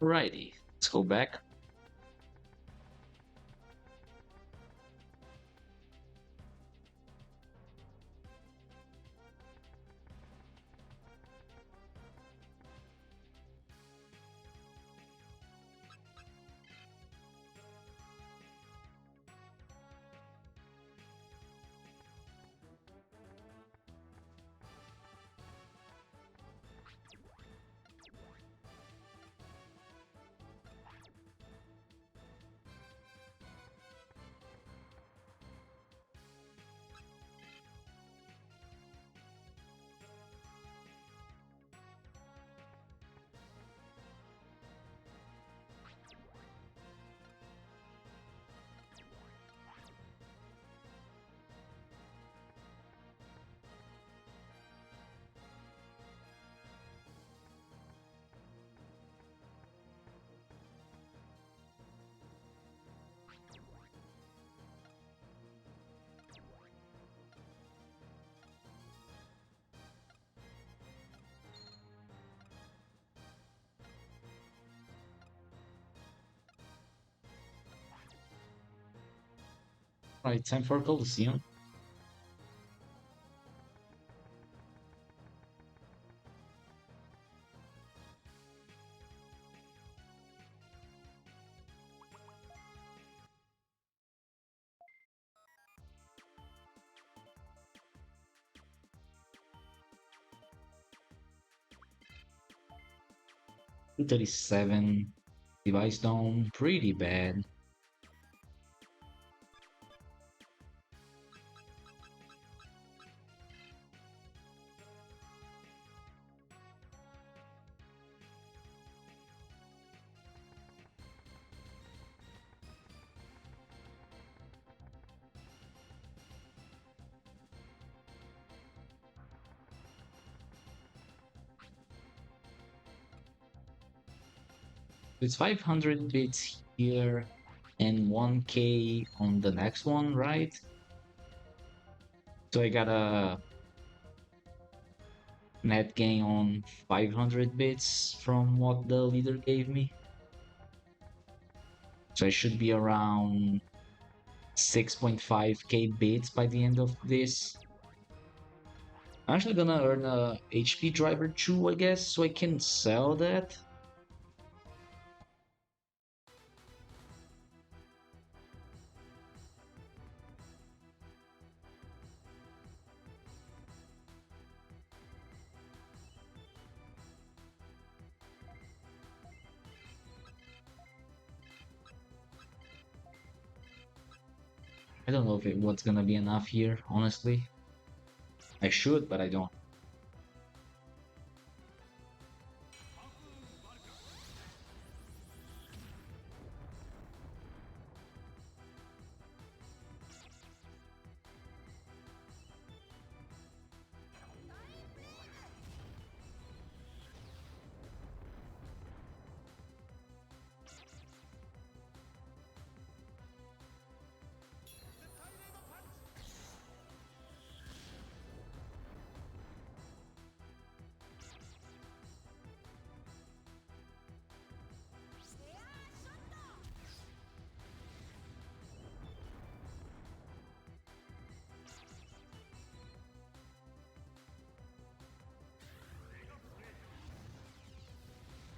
Righty, let's go back. 237, device down, pretty bad. It's 500 bits here and 1K on the next one, right? So I got a net gain on 500 bits from what the leader gave me. So I should be around 6.5k bits by the end of this. I'm actually gonna earn a HP driver too, I guess, so I can sell that. I don't know if what's gonna be enough here, honestly. I should, but I don't.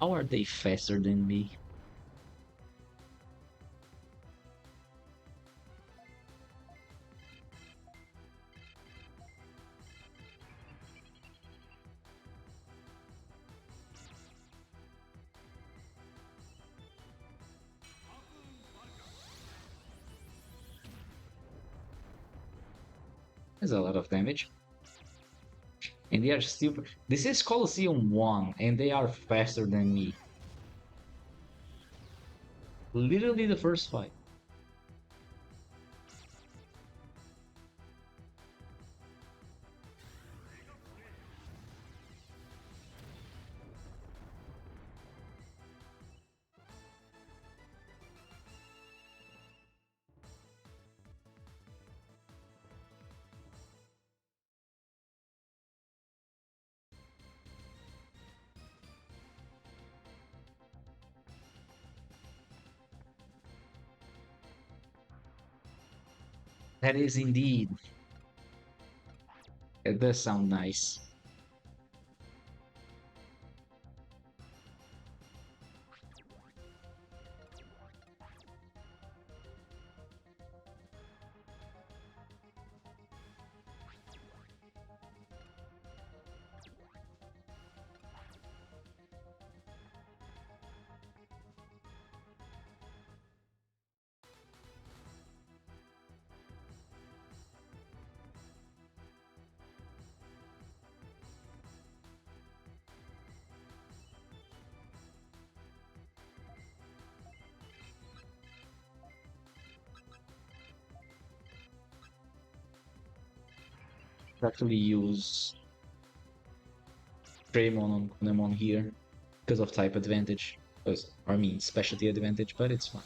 How are they faster than me? That's a lot of damage. And they are still. This is Colosseum 1, and they are faster than me. Literally the first fight. That is indeed. It does sound nice. Actually use Greymon on Kunemon here because of type advantage. I mean, specialty advantage, but it's fine.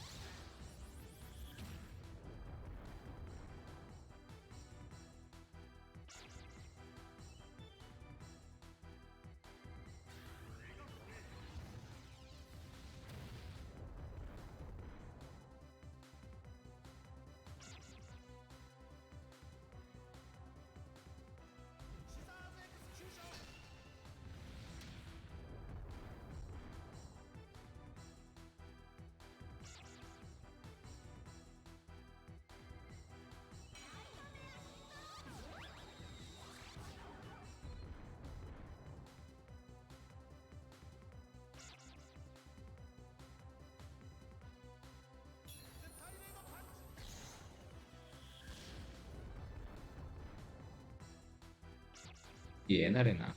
Yeah, not enough.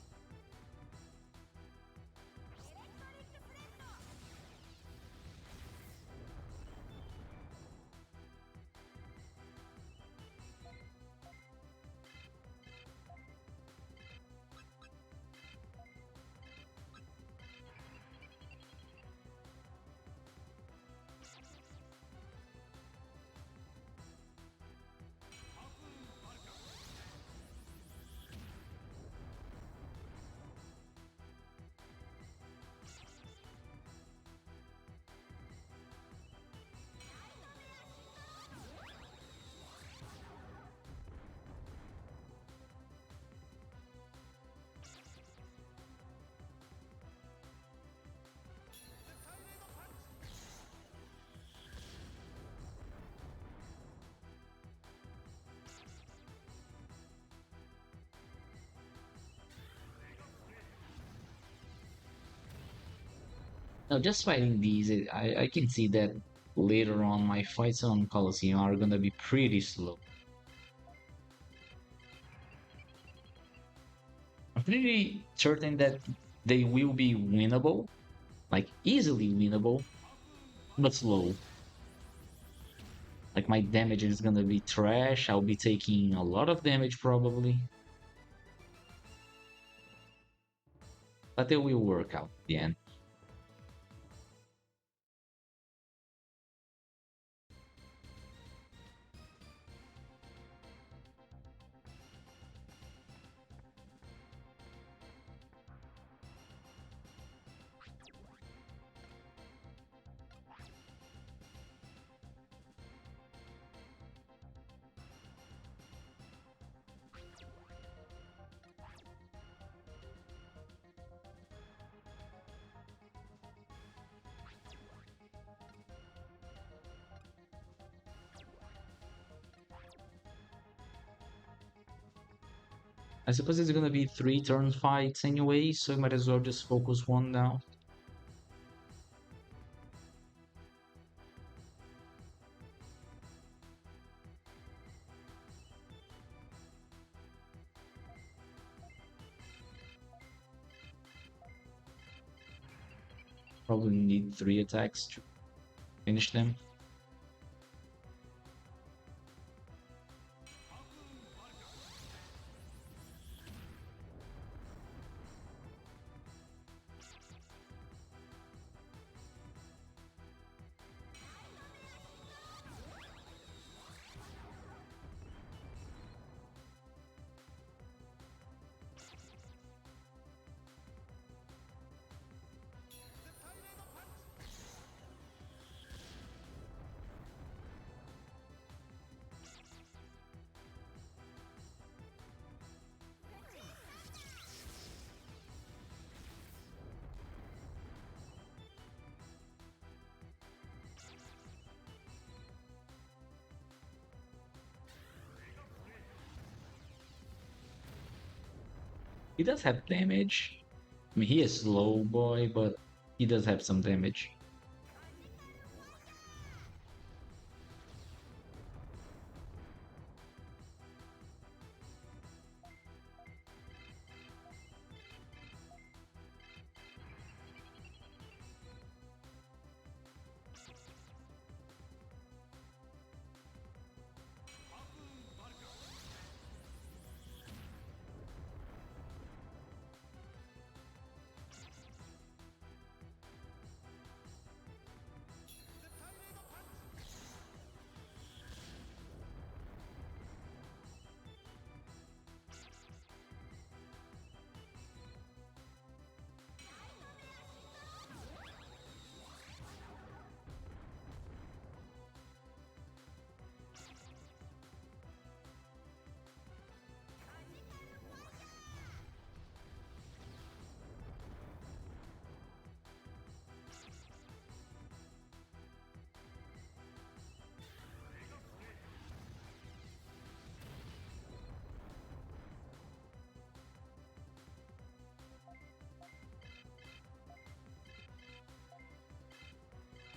Now, just fighting these, I can see that later on my fights on Colosseum are gonna be pretty slow. I'm pretty certain that they will be winnable, like easily winnable, but slow. Like my damage is gonna be trash. I'll be taking a lot of damage probably, but it will work out at the end. I suppose it's gonna be 3 turn fights anyway, so I might as well just focus one now. Probably need 3 attacks to finish them. He does have damage. I mean, he is slow boy, but he does have some damage.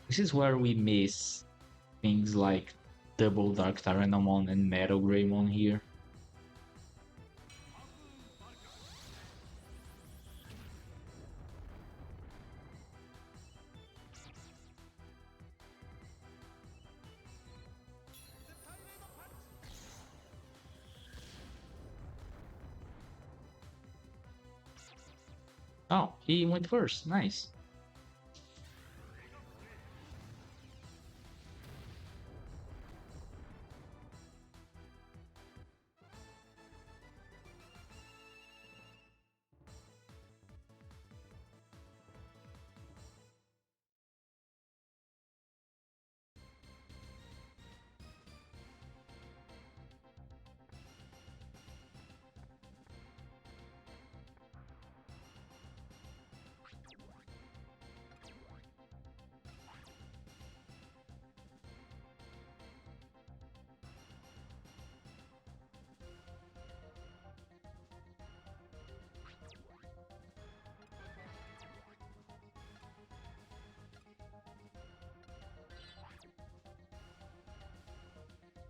This is where we miss things like double Dark Tyrannomon and Metal Greymon here. Oh, he went first. Nice.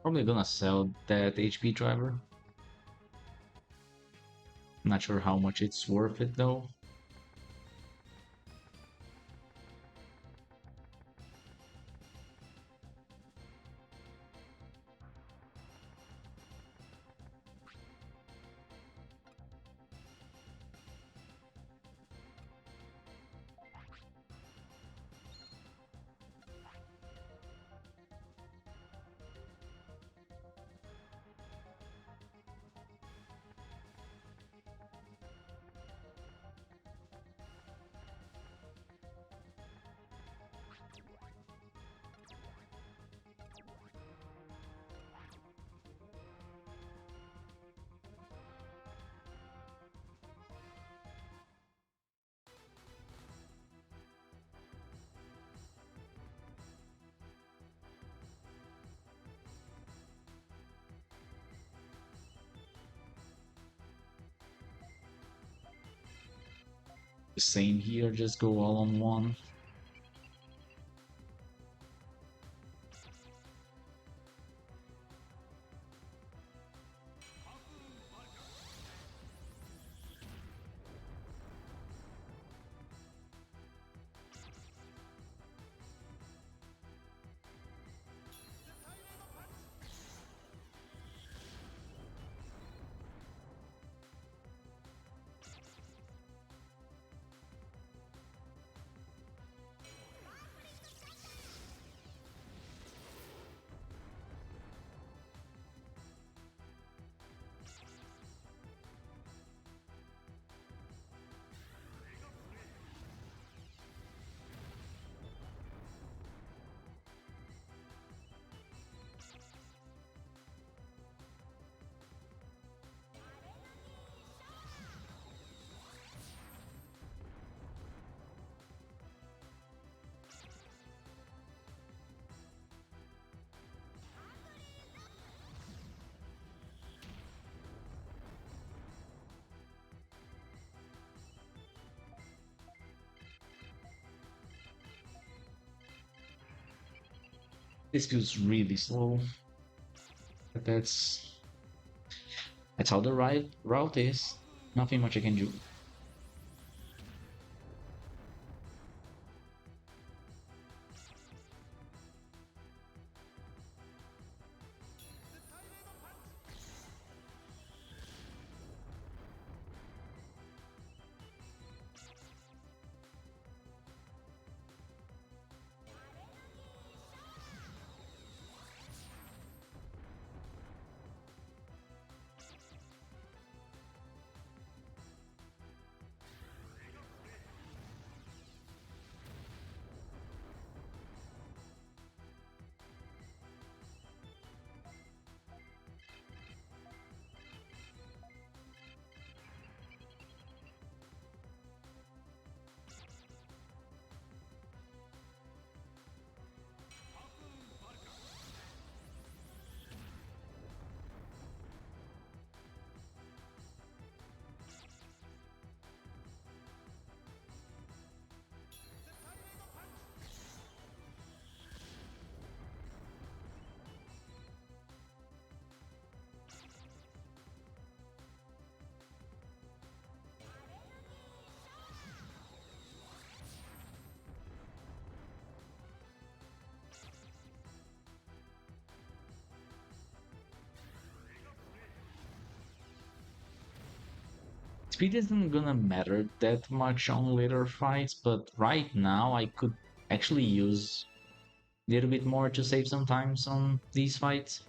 Probably gonna sell that HP driver. Not sure how much it's worth it though. Same here, just go all on one. This feels really slow, but that's how the right route is. Nothing much I can do. Speed isn't gonna matter that much on later fights, but right now I could actually use a little bit more to save some times on these fights.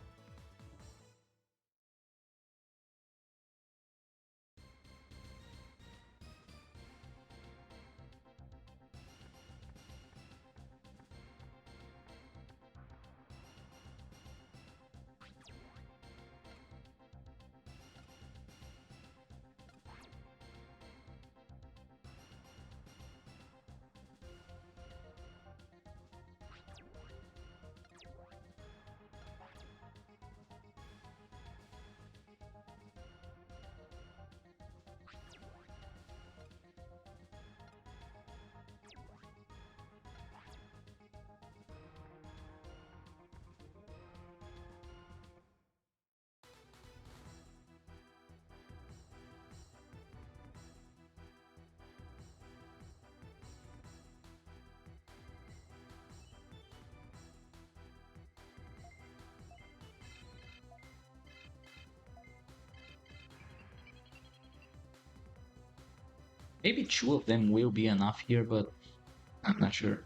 Maybe two of them will be enough here, but I'm not sure.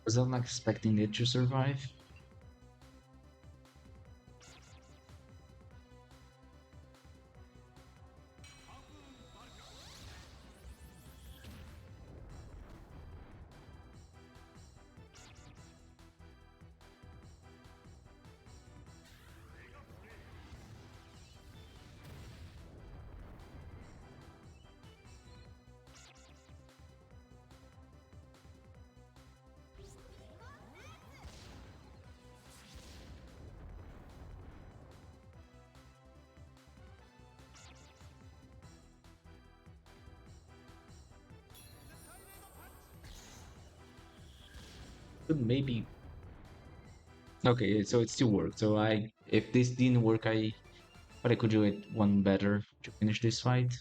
Was I not expecting it to survive? But maybe. Okay, so it still worked. So if this didn't work, but I could do it one better to finish this fight.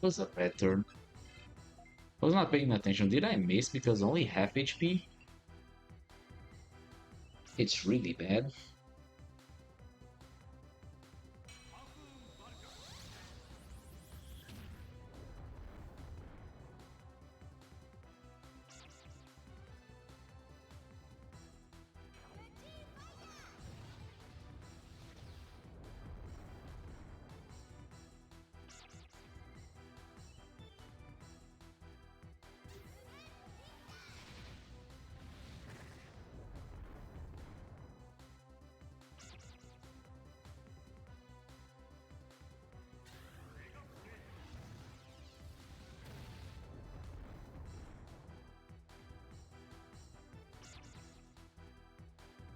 was a bad turn. I was not paying attention. Did I miss because only half HP? It's really bad.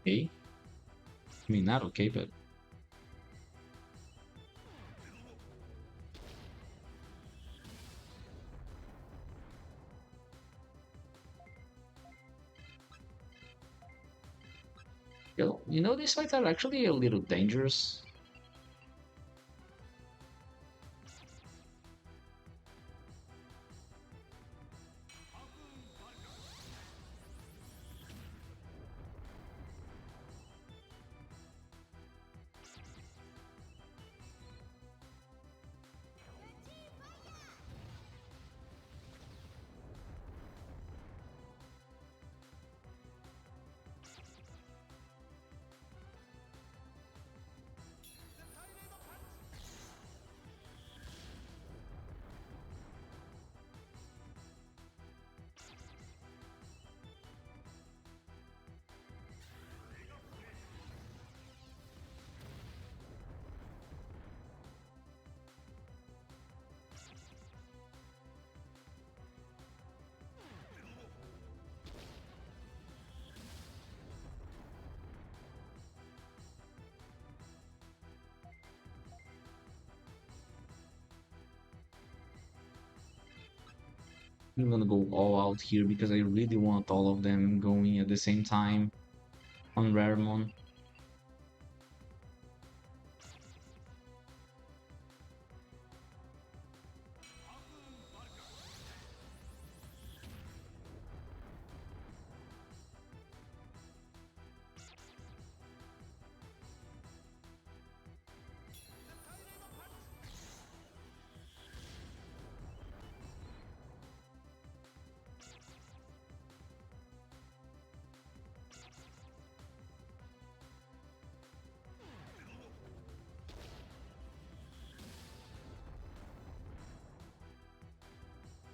Okay. I mean, not okay, but these fights are actually a little dangerous. I'm gonna go all out here because I really want all of them going at the same time on Raremon.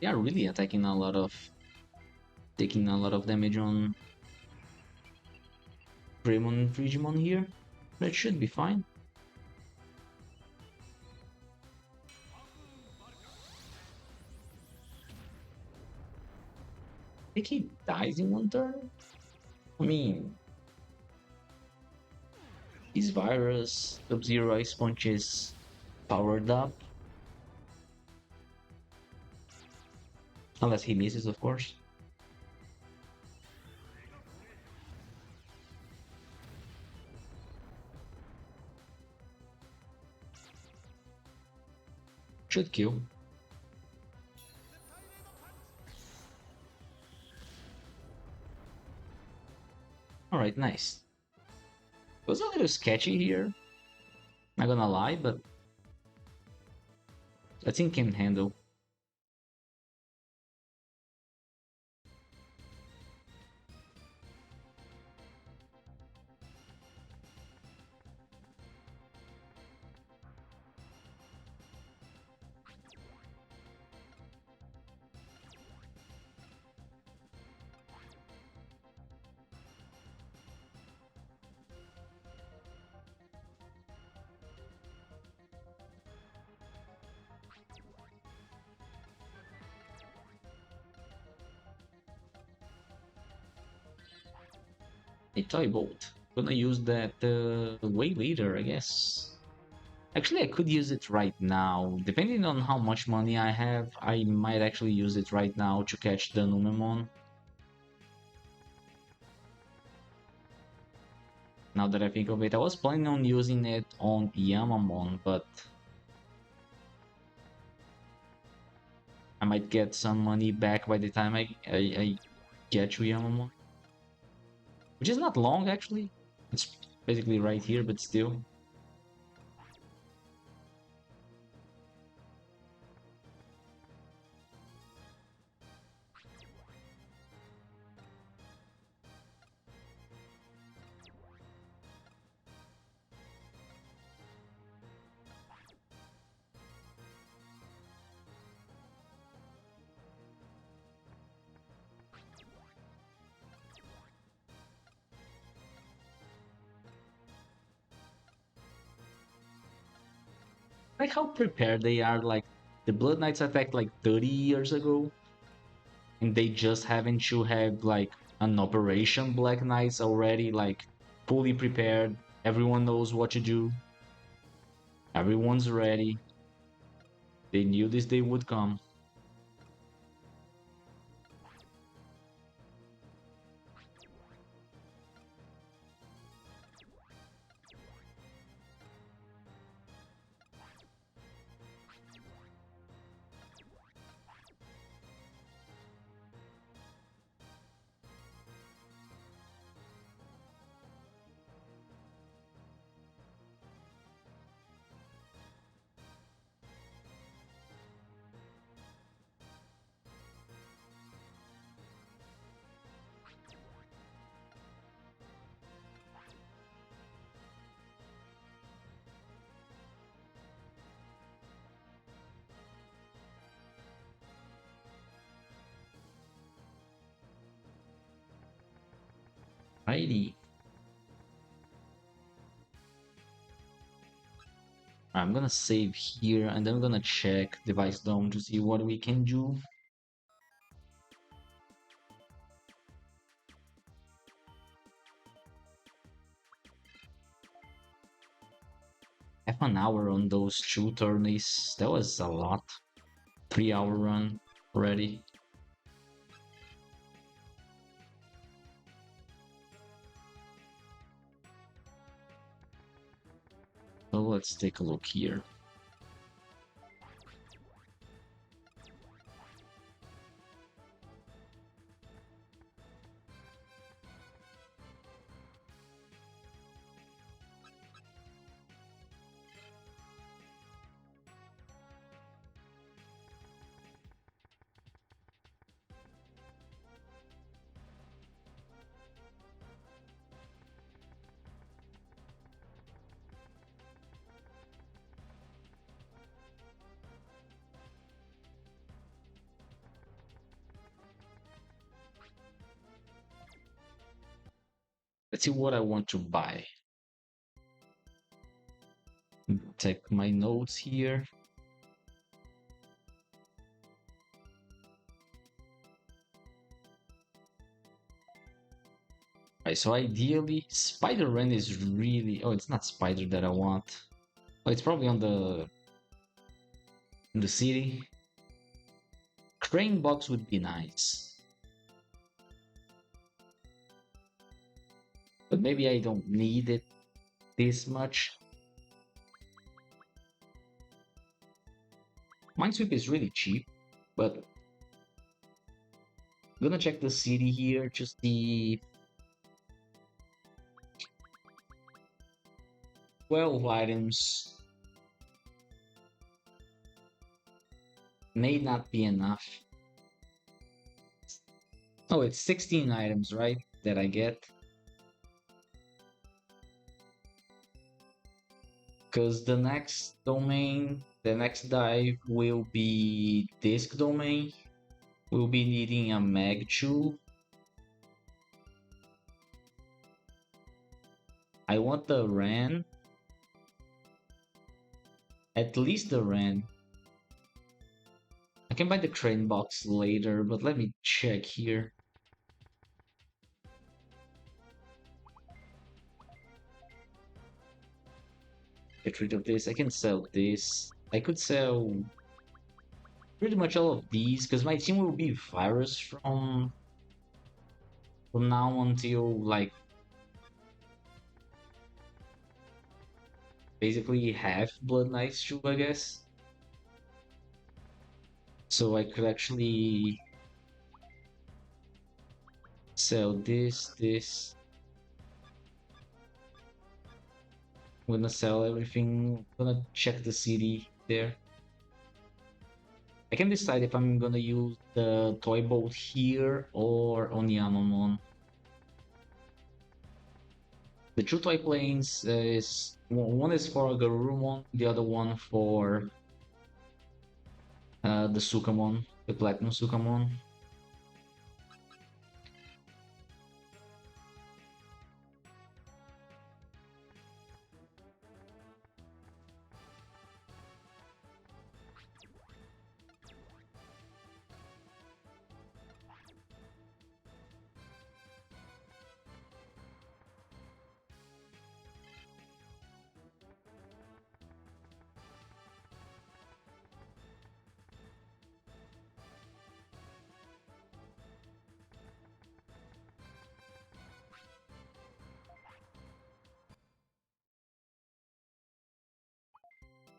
They are really attacking a lot of, taking a lot of damage on Greymon and Frigimon here. That should be fine. I think he dies in one turn. I mean, his virus, Sub-Zero Ice Punch is powered up. Unless he misses, of course. Should kill. Alright, nice. It was a little sketchy here. Not gonna lie, but I think can handle. A toy bolt. Gonna use that way later, I guess. Actually, I could use it right now. Depending on how much money I have, I might actually use it right now to catch the Numemon. Now that I think of it, I was planning on using it on Yamamon, but I might get some money back by the time I get to Yamamon. Which is not long, actually. It's basically right here, but still. Like how prepared they are. Like the Blood Knights attacked like 30 years ago, and they just happen to have like an Operation Black Knights already, like fully prepared. Everyone knows what to do. Everyone's ready. They knew this day would come. Righty. I'm gonna save here and then I'm gonna check Device Dome to see what we can do. Half an hour on those two tourneys. That was a lot. 3 hour run already. So let's take a look here. Let's see what I want to buy. Check my notes here. Right, so ideally, Spider Ren is really. Oh, it's not Spider that I want. Oh, it's probably on the in the city. Crane box would be nice, but maybe I don't need it this much. Minesweep is really cheap, but I'm gonna check the city here to see 12 items may not be enough. Oh, it's 16 items, right? That I get. Because the next domain, the next dive will be disk domain. We'll be needing a mag tool. I want the RAN. At least the RAN. I can buy the crane box later, but let me check here. Get rid of this. I can sell this. I could sell pretty much all of these because my team will be virus from now until like basically half Blood Knights too, I guess. So I could actually sell this. I'm gonna sell everything. I'm gonna check the city there. I can decide if I'm gonna use the toy boat here or on Yamamon. The two toy planes is one is for Garurumon, the other one for the Sukamon, the Platinum Sukamon.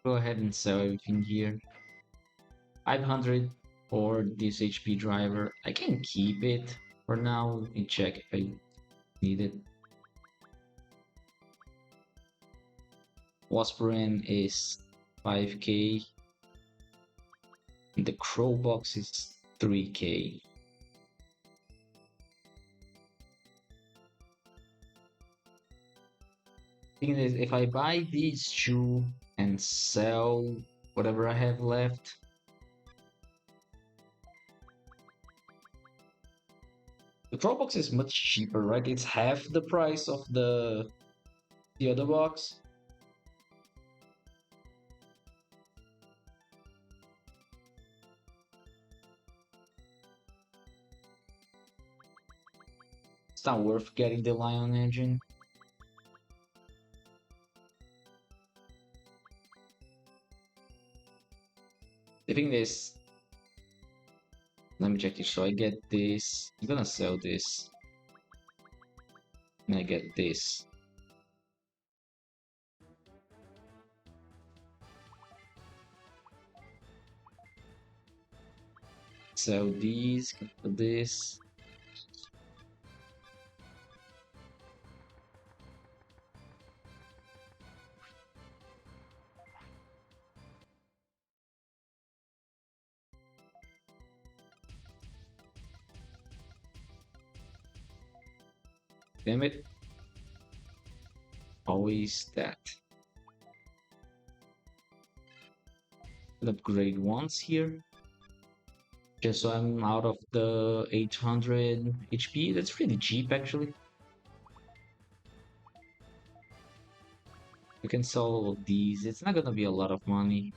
Go ahead and sell everything here. 500 for this HP driver. I can keep it for now. Let me check if I need it. Wasprin is 5k. The Crow box is 3k. Thing is, if I buy these two and sell whatever I have left, the Crow box is much cheaper, right? It's half the price of the other box. It's not worth getting the Lion engine. The thing is, let me check this. So I get this. I'm gonna sell this. And I get this. Sell these, get this. Damn it. Always that. Upgrade once here. Just so I'm out of the 800 HP. That's really cheap actually. You can sell all of these. It's not gonna be a lot of money.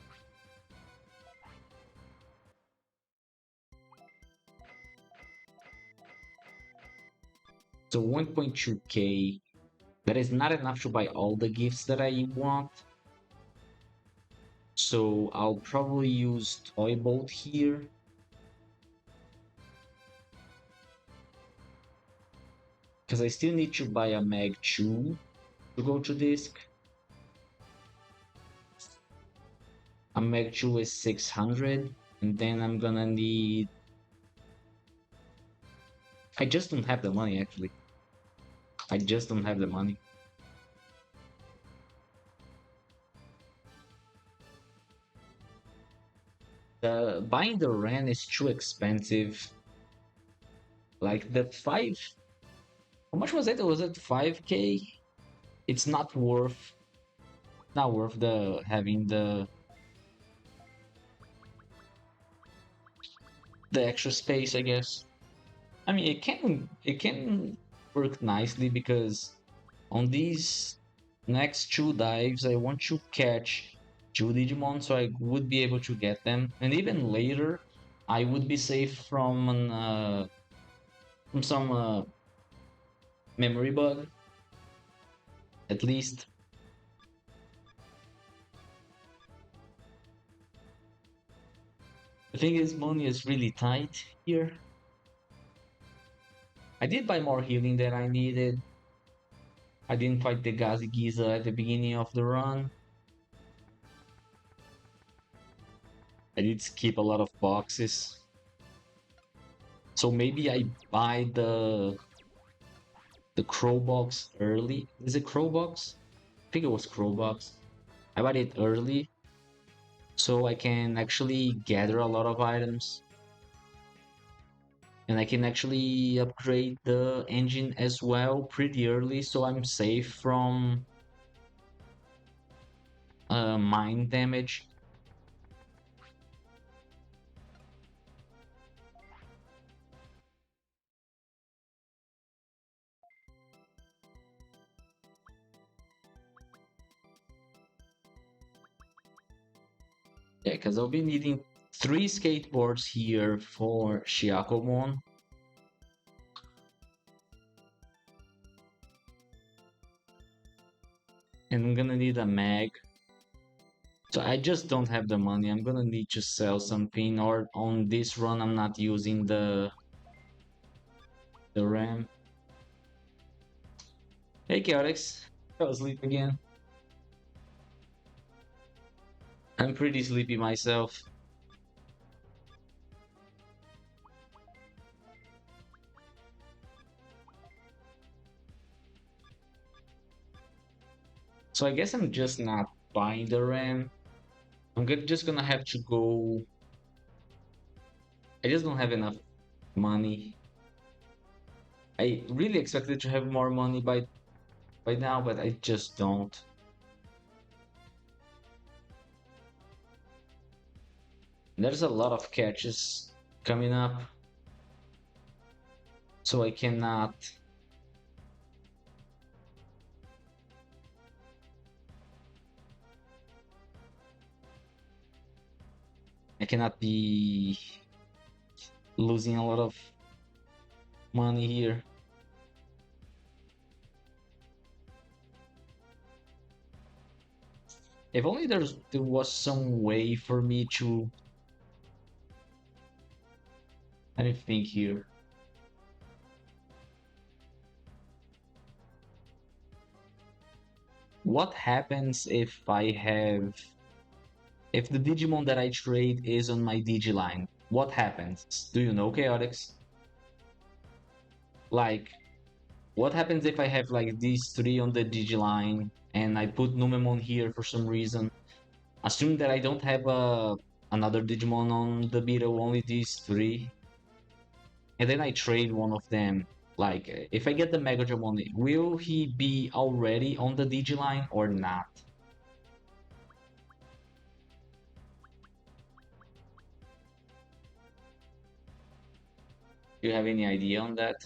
So 1.2k. That is not enough to buy all the gifts that I want. So I'll probably use Toy Bolt here. Because I still need to buy a Mag 2 to go to disc. A Mag 2 is 600. And then I'm gonna need... I just don't have the money actually. I just don't have the money. Buying the Ren is too expensive. Like the 5... How much was it? Was it 5k? It's not worth the having the extra space, I guess. I mean, it can work nicely because on these next two dives, I want to catch two Digimon, so I would be able to get them, and even later, I would be safe from some memory bug, at least. The thing is, money is really tight here. I did buy more healing than I needed. I didn't fight the Gazi Giza at the beginning of the run. I did skip a lot of boxes. So maybe I buy the crow box early. Is it crow box? I think it was crow box. I bought it early so I can actually gather a lot of items and I can actually upgrade the engine as well pretty early so I'm safe from mine damage. Yeah, because I'll be needing 3 skateboards here for Shiakomon. And I'm gonna need a mag. So I just don't have the money. I'm gonna need to sell something, or on this run I'm not using the RAM. Hey Chaotix, fell asleep again. I'm pretty sleepy myself. So I guess I'm just not buying the RAM. Just gonna have to go. I just don't have enough money. I really expected to have more money by now, but I just don't. There's a lot of catches coming up, so I cannot be losing a lot of money here. If only there was some way for me to. Let me think here. What happens if the Digimon that I trade is on my Digiline? What happens? Do you know, Chaotix? Like, what happens if I have like these three on the Digiline and I put Numemon here for some reason? Assume that I don't have another Digimon on the Beetle, only these three, and then I trade one of them. Like, if I get the Mega Dramon, will he be already on the Digiline or not? Do you have any idea on that?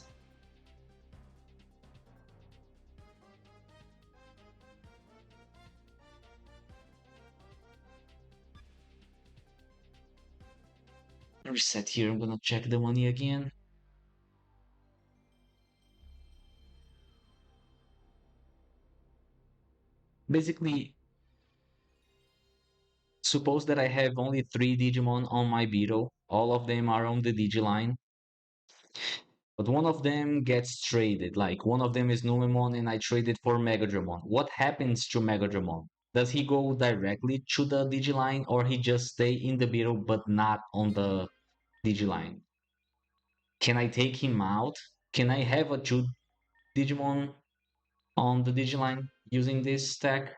Reset here, I'm gonna check the money again. Basically, suppose that I have only 3 Digimon on my Beetle. All of them are on the Digiline. But one of them gets traded. Like one of them is Numemon and I traded for Megadramon. What happens to Megadramon? Does he go directly to the Digiline or he just stay in the Beetle but not on the Digiline? Can I take him out? Can I have a 2 Digimon on the Digiline using this stack?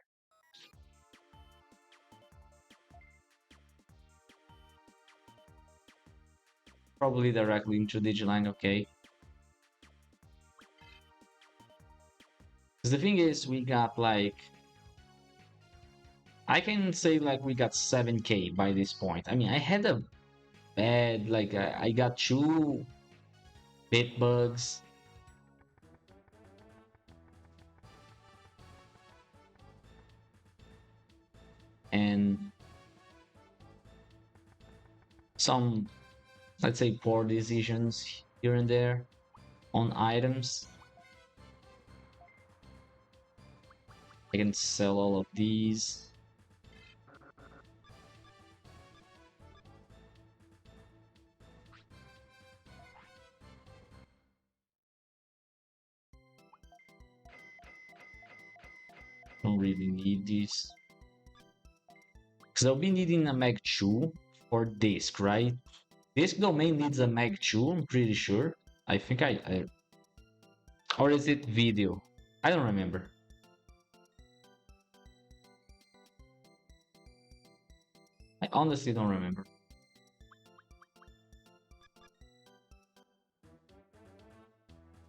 Probably directly into Digiline, okay. Because the thing is, we got like I can say like we got 7K by this point. I mean, I had a bad like I got 2 bit bugs and some, let's say, poor decisions here and there on items. I can sell all of these. Don't really need these because I'll be needing a Mag 2 for disk, right? Disk domain needs a mag too, I'm pretty sure. I think I or is it video? I don't remember. I honestly don't remember.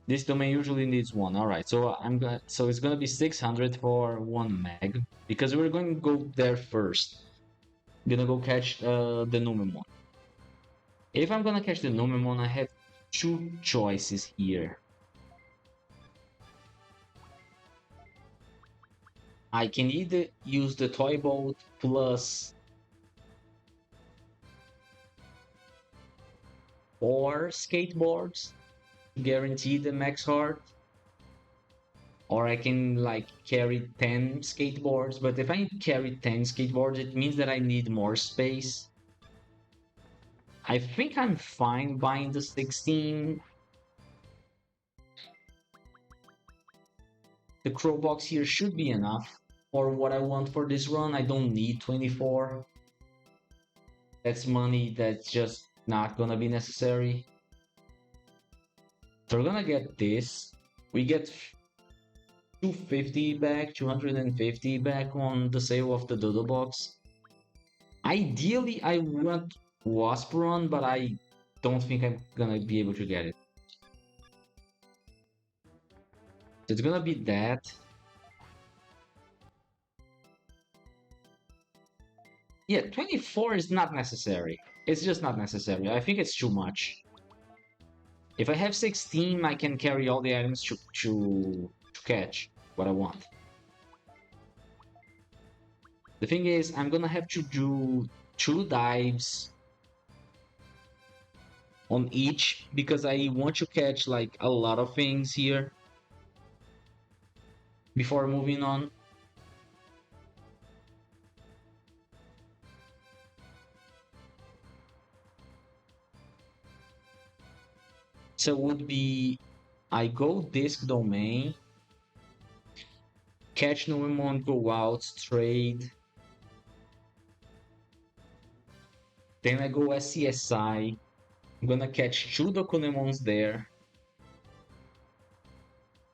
This domain usually needs one. All right, so it's gonna be 600 for 1 meg because we're going to go there first. I'm gonna go catch the Numemon. If I'm gonna catch the Numemon, I have two choices here. I can either use the toy boat plus 4 skateboards to guarantee the max heart, or I can like carry 10 skateboards. But if I carry 10 skateboards, it means that I need more space. I think I'm fine buying the 16. The crow box here should be enough for what I want for this run. I don't need 24. That's money that's just not gonna be necessary. So we're gonna get this. We get 250 back, 250 back on the sale of the Dodo box. Ideally, I want Wasp Run, but I don't think I'm gonna be able to get it. It's gonna be that. Yeah, 24 is not necessary. It's just not necessary. I think it's too much. If I have 16, I can carry all the items to catch what I want. The thing is, I'm gonna have to do 2 dives on each because I want to catch like a lot of things here before moving on. So it would be I go disc domain, catch Numemon, go out, trade. Then I go SCSI. I'm gonna catch 2 Dokunemons there.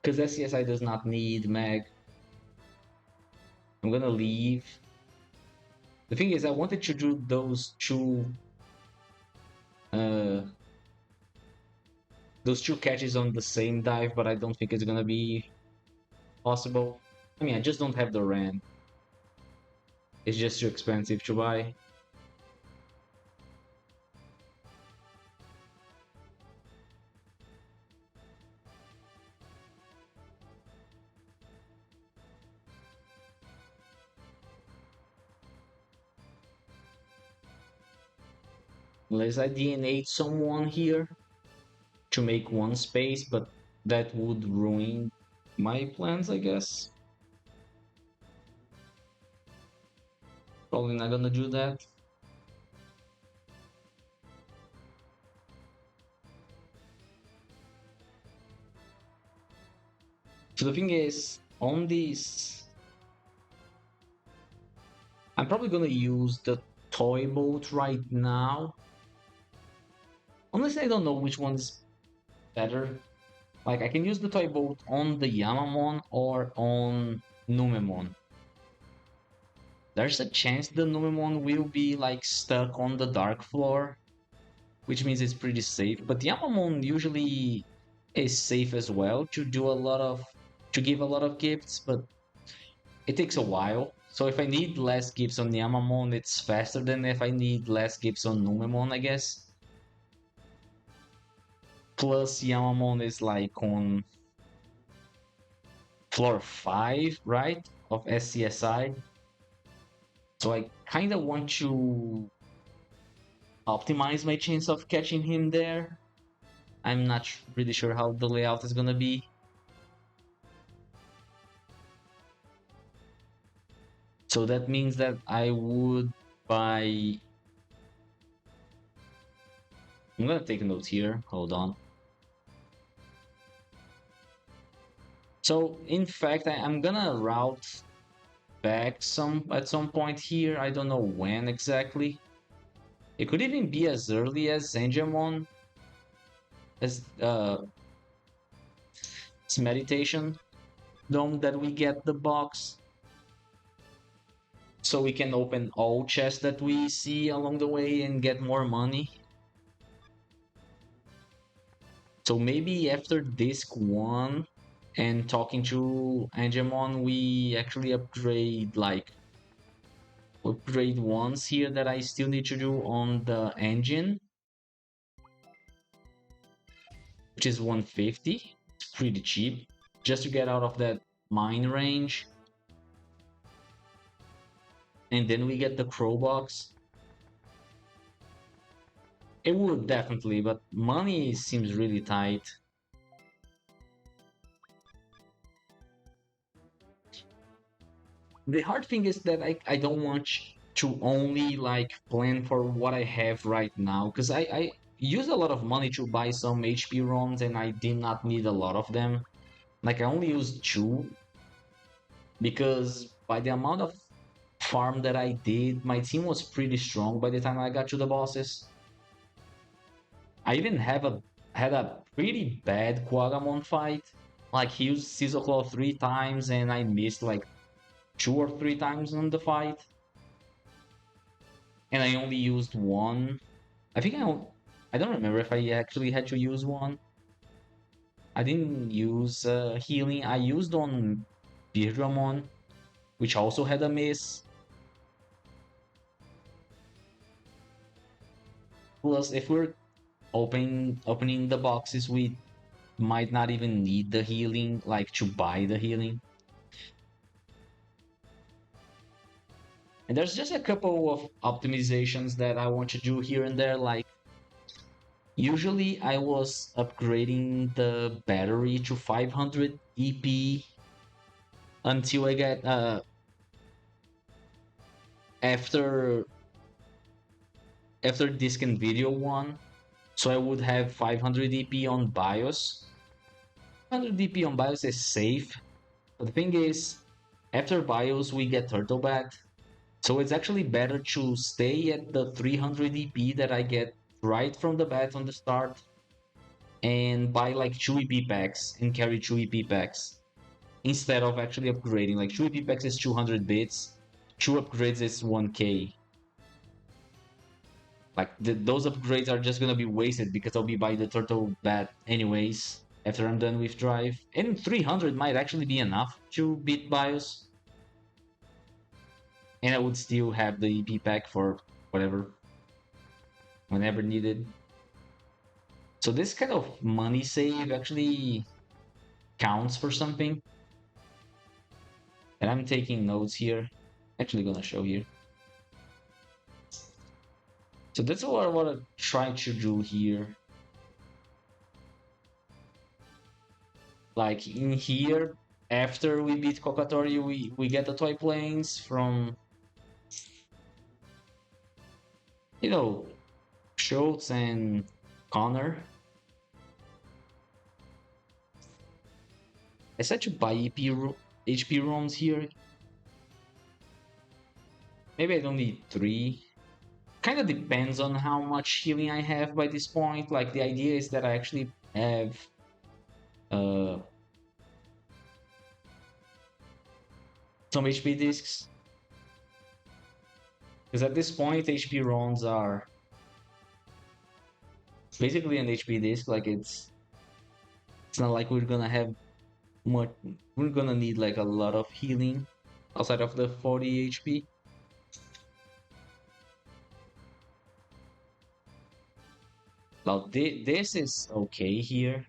Because SCSI does not need mag. I'm gonna leave. The thing is, I wanted to do uh, those two catches on the same dive, but I don't think it's gonna be possible. I mean, I just don't have the RAM. It's just too expensive to buy. Unless I DNA someone here to make one space, but that would ruin my plans, I guess. Probably not gonna do that. So the thing is, on this, I'm probably gonna use the toy boat right now. Honestly, I don't know which one's better. Like, I can use the toy boat on the Yamamon or on Numemon. There's a chance the Numemon will be like stuck on the dark floor, which means it's pretty safe. But Yamamon usually is safe as well to give a lot of gifts, but it takes a while. So if I need less gifts on Yamamon, it's faster than if I need less gifts on Numemon, I guess. Plus Yamamon is like on floor 5, right? Of SCSI. So I kind of want to optimize my chance of catching him there. I'm not really sure how the layout is gonna be. So that means that I would buy... I'm gonna take a note here, hold on. So in fact, I'm gonna route back at some point here. I don't know when exactly. It could even be as early as Zangemon, as it's meditation dome that we get the box. So we can open all chests that we see along the way and get more money. So maybe after disc 1 and talking to Angemon, we actually upgrade ones here that I still need to do on the engine, which is 150. It's pretty cheap, just to get out of that mine range. And then we get the crow box. It would definitely, but money seems really tight. The hard thing is that I don't want to only like plan for what I have right now, because I used a lot of money to buy some HP ROMs and I did not need a lot of them. Like I only used two because by the amount of farm that I did, my team was pretty strong by the time I got to the bosses. I even had a pretty bad Quagamon fight. Like he used Scissor Claw 3 times and I missed like 2 or 3 times on the fight. And I only used one. I think I don't remember if I actually had to use one. I didn't use healing. I used on Beardramon, which also had a miss. Plus, if we're opening the boxes, we might not even need the healing, like to buy the healing. And there's just a couple of optimizations that I want to do here and there, like usually I was upgrading the battery to 500 EP until I get after disc and video 1. So I would have 500 EP on BIOS. 500 EP on BIOS is safe, but the thing is, after BIOS we get Turtle Bat. So it's actually better to stay at the 300 EP that I get right from the bat on the start and buy like 2 EP packs and carry 2 EP packs instead of actually upgrading. Like 2 EP packs is 200 bits, 2 upgrades is 1k. Like those upgrades are just gonna be wasted because I'll be buying the turtle bat anyways after I'm done with drive. And 300 might actually be enough to beat BIOS. And I would still have the EP pack for whatever, whenever needed. So this kind of money save actually counts for something. And I'm taking notes here. Actually gonna show here. So that's what I want to try to do here. Like in here, after we beat Kokatori, we get the toy planes from, you know, Schultz and Connor. I said to buy HP ROMs here. Maybe I don't need 3. Kind of depends on how much healing I have by this point. Like the idea is that I actually have uh, some HP discs. Because at this point, HP ROMs are basically an HP disc. Like it's not like we're gonna have much. We're gonna need like a lot of healing outside of the 40 HP. Now this is okay here.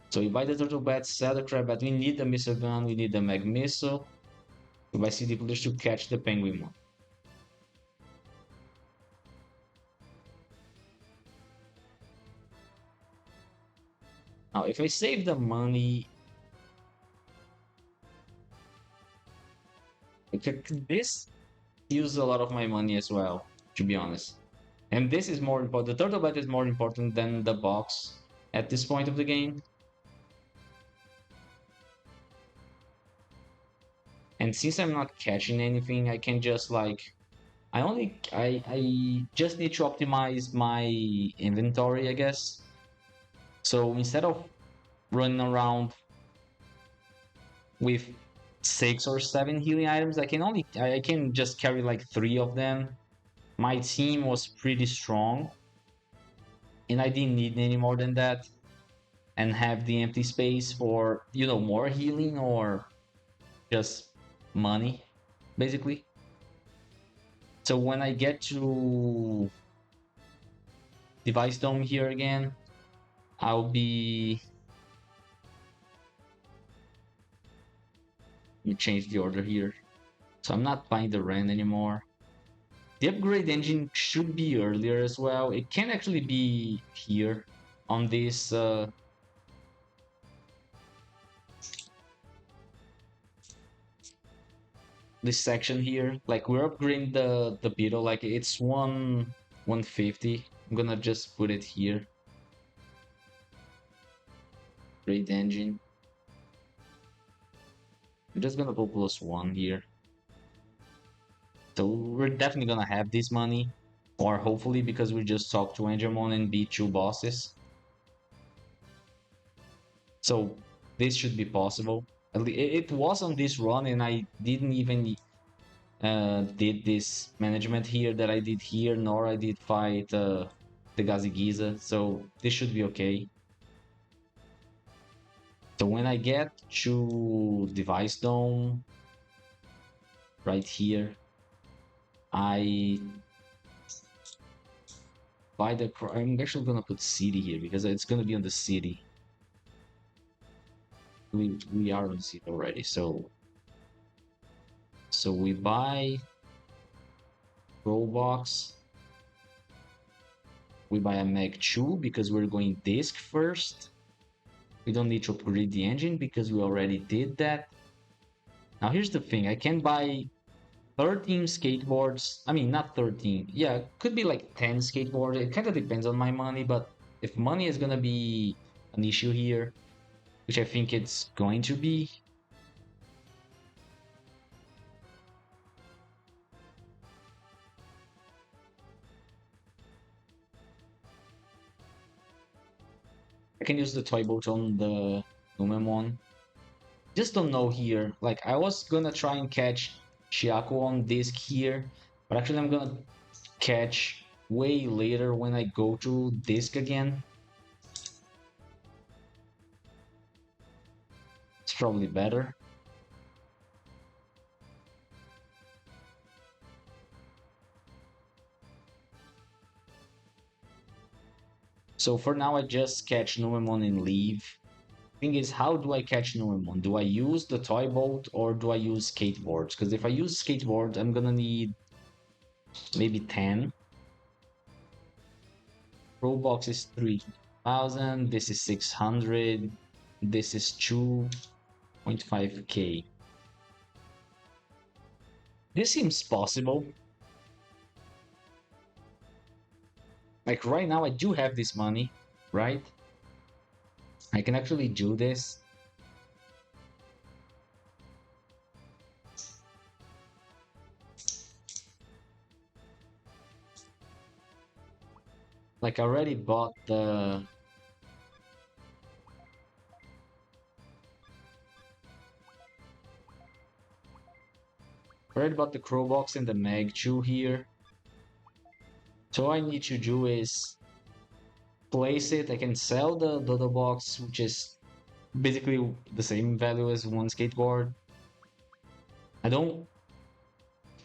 So we buy the turtle bat, sell the crab bat. We need the missile gun. We need the mag missile. We buy CD players to catch the penguin one. Now if I save the money, this uses a lot of my money as well, to be honest. And this is more important. The turtle bat is more important than the box at this point of the game. And since I'm not catching anything, I can just like, I just need to optimize my inventory, I guess. So instead of running around with 6 or 7 healing items, I can just carry like 3 of them. My team was pretty strong, and I didn't need any more than that. And have the empty space for more healing or just money, basically. So when I get to device dome here again, I'll be. Let me change the order here. So I'm not buying the Ren anymore. The upgrade engine should be earlier as well. It can actually be here on this section here. Like we're upgrading the beetle, like it's 150. I'm gonna just put it here. Upgrade engine. I'm just gonna go +1 here. So we're definitely gonna have this money. Or hopefully, because we just talked to Angemon and beat 2 bosses. So this should be possible. It was on this run, and I didn't even did this management here that I did here, nor I did fight the Gazigiza. So this should be okay. So when I get to Device Dome, right here, I buy the. I'm actually gonna put city here because it's gonna be on the city. We are on city already, so we buy Roblox. We buy a Mag 2 because we're going disc first. We don't need to upgrade the engine because we already did that. Now here's the thing, I can buy 13 skateboards. I mean, not 13. Yeah, could be like 10 skateboards. It kind of depends on my money, but if money is gonna be an issue here, which I think it's going to be, I can use the toy boat on the Numemon. Just don't know here. Like, I was gonna try and catch Chiako on disc here, but actually I'm gonna catch way later when I go to disc again. It's probably better. So for now, I just catch Numemon and leave. Thing is, how do I catch Numemon? Do I use the toy boat or do I use skateboards? Because if I use skateboard, I'm gonna need maybe 10. Roblox is 3,000. This is 600. This is 2.5k. This seems possible. Like right now, I do have this money, right? I can actually do this. Like I already bought the. Already bought the Crow box and the Mag 2 here. So all I need to do is place it. I can sell the Dodo box, which is basically the same value as one skateboard. I don't.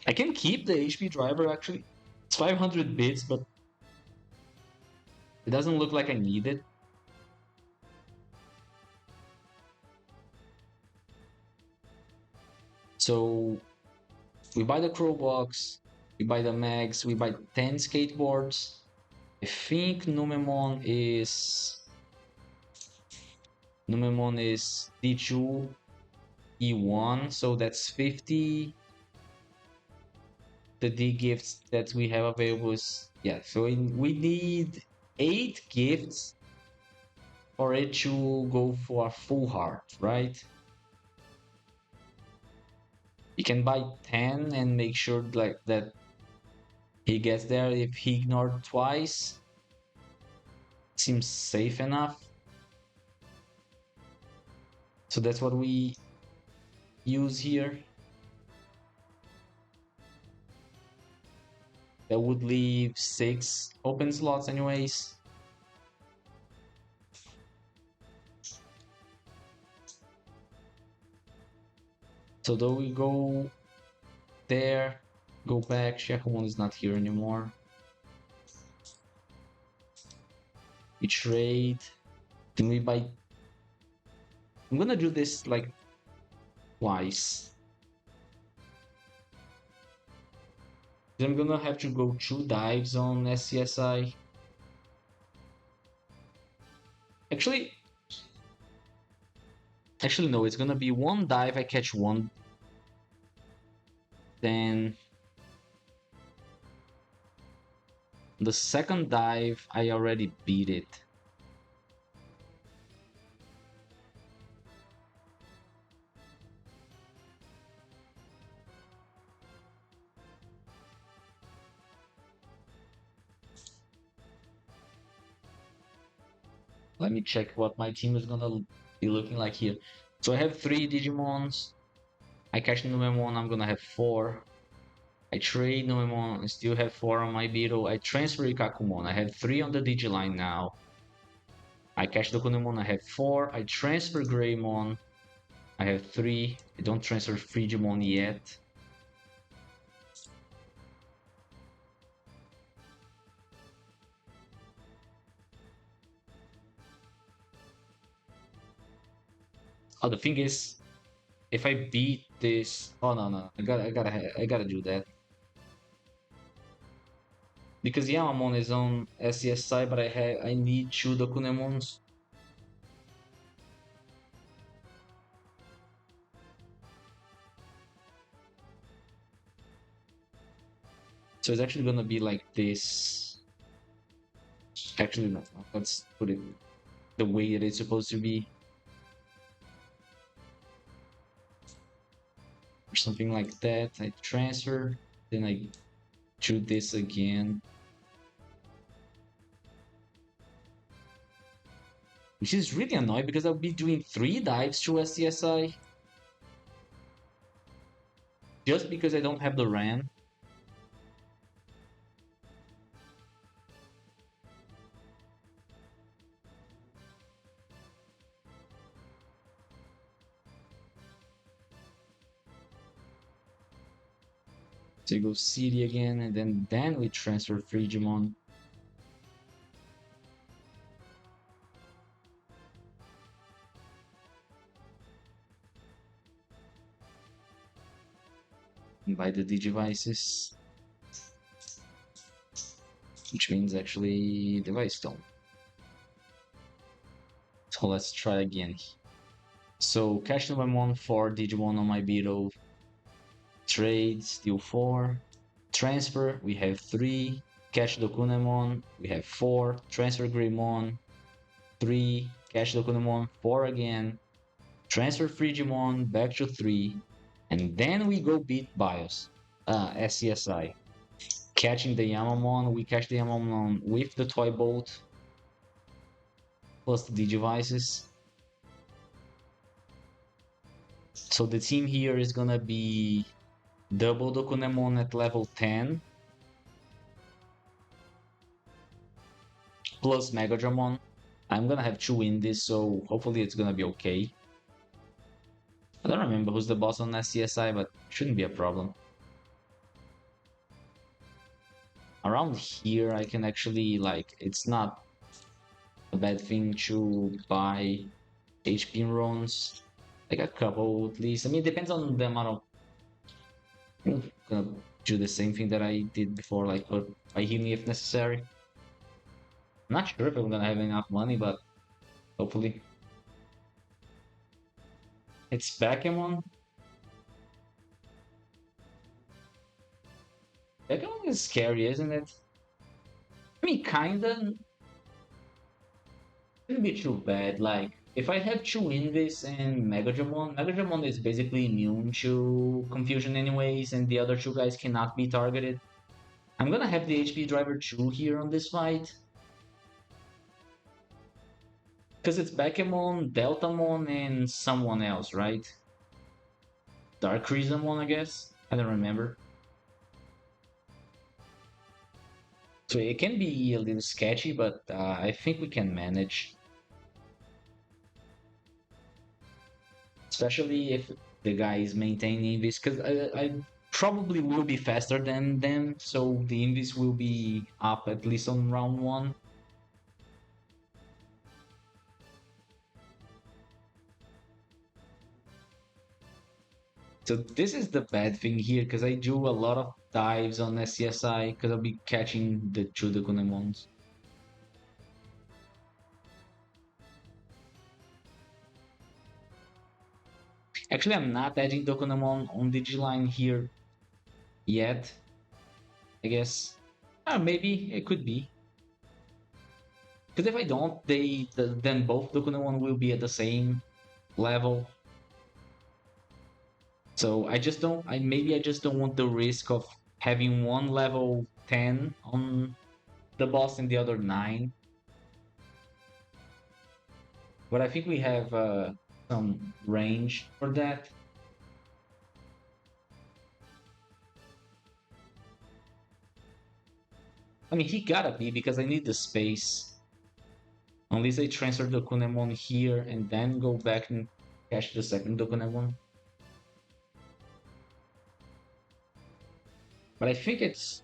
I can keep the HP driver actually. It's 500 bits, but it doesn't look like I need it. So we buy the Crow box, we buy the mags, we buy 10 skateboards. I think Numemon is D2 E1, so that's 50. The D gifts that we have available is so we need 8 gifts for it to go for a full heart, right? You can buy 10 and make sure like that He gets there if he ignored twice. Seems safe enough. So that's what we use here. That would leave 6 open slots anyways. So though we go there, go back, Shakumon is not here anymore. We trade. Then we buy. I'm gonna do this like twice. Then I'm gonna have to go 2 dives on SCSI. Actually, no, it's gonna be 1 dive, I catch 1. Then the second dive, I already beat it. Let me check what my team is gonna be looking like here. So I have 3 Digimons. I catch Numemon, I'm gonna have 4. I trade Numemon, I still have 4 on my Beetle. I transfer Ikakumon, I have 3 on the Digiline now. I catch Dokunemon, I have 4. I transfer Greymon, I have 3. I don't transfer Frigimon yet. Oh, the thing is, if I beat this, oh no, I gotta do that because Yamamon is on SCSI, but I need 2 Dokunemons. So it's actually gonna be like this. Actually, no, let's put it the way it is supposed to be. Or something like that. I transfer, then I do this again. Which is really annoying because I'll be doing 3 dives to SCSI. Just because I don't have the RAM. So you go City again, and then we transfer Frigimon. And buy the Digivices. Which means actually Device Stone. So let's try again. So cash Numemon 4, Digimon on my Beetle. Trade, steal 4. Transfer, we have 3. Catch Dokunemon, we have 4. Transfer Greymon, 3. Catch Dokunemon, 4 again. Transfer Frigimon, back to 3. And then we go beat BIOS. SCSI. Catching the Yamamon, we catch the Yamamon with the Toy Bolt. Plus the Digivices. So the team here is gonna be double Dokunemon at level 10. Plus Megadramon. I'm gonna have 2 in this, so hopefully it's gonna be okay. I don't remember who's the boss on SCSI, but shouldn't be a problem. Around here, I can actually, like, it's not a bad thing to buy HP runs. Like a couple at least. I mean, it depends on the amount of... I'm gonna do the same thing that I did before, like put my healing if necessary. I'm not sure if I'm gonna have enough money, but hopefully. It's Pokemon. Pokemon is scary, isn't it? I mean, kinda. Shouldn't be too bad. Like, if I have 2 Invis and Megadramon is basically immune to confusion anyways, and the other 2 guys cannot be targeted. I'm gonna have the HP driver 2 here on this fight. Because it's Bakemon, Deltamon, and someone else, right? Dark Crimson, I guess? I don't remember. So it can be a little sketchy, but I think we can manage. Especially if the guy is maintaining this, because I probably will be faster than them, so the invis will be up at least on round 1. So this is the bad thing here, because I do a lot of dives on SCSI, because I'll be catching the 2 Dokunemons. Actually, I'm not adding Dokunemon on Digiline here yet, I guess. Maybe it could be. Because if I don't, then both Dokunemon will be at the same level. So I just don't want the risk of having one level 10 on the boss and the other 9. But I think we have some range for that. I mean, he gotta be because I need the space. Unless I transfer the Kunemon here and then go back and catch the second Dokunemon. But I think it's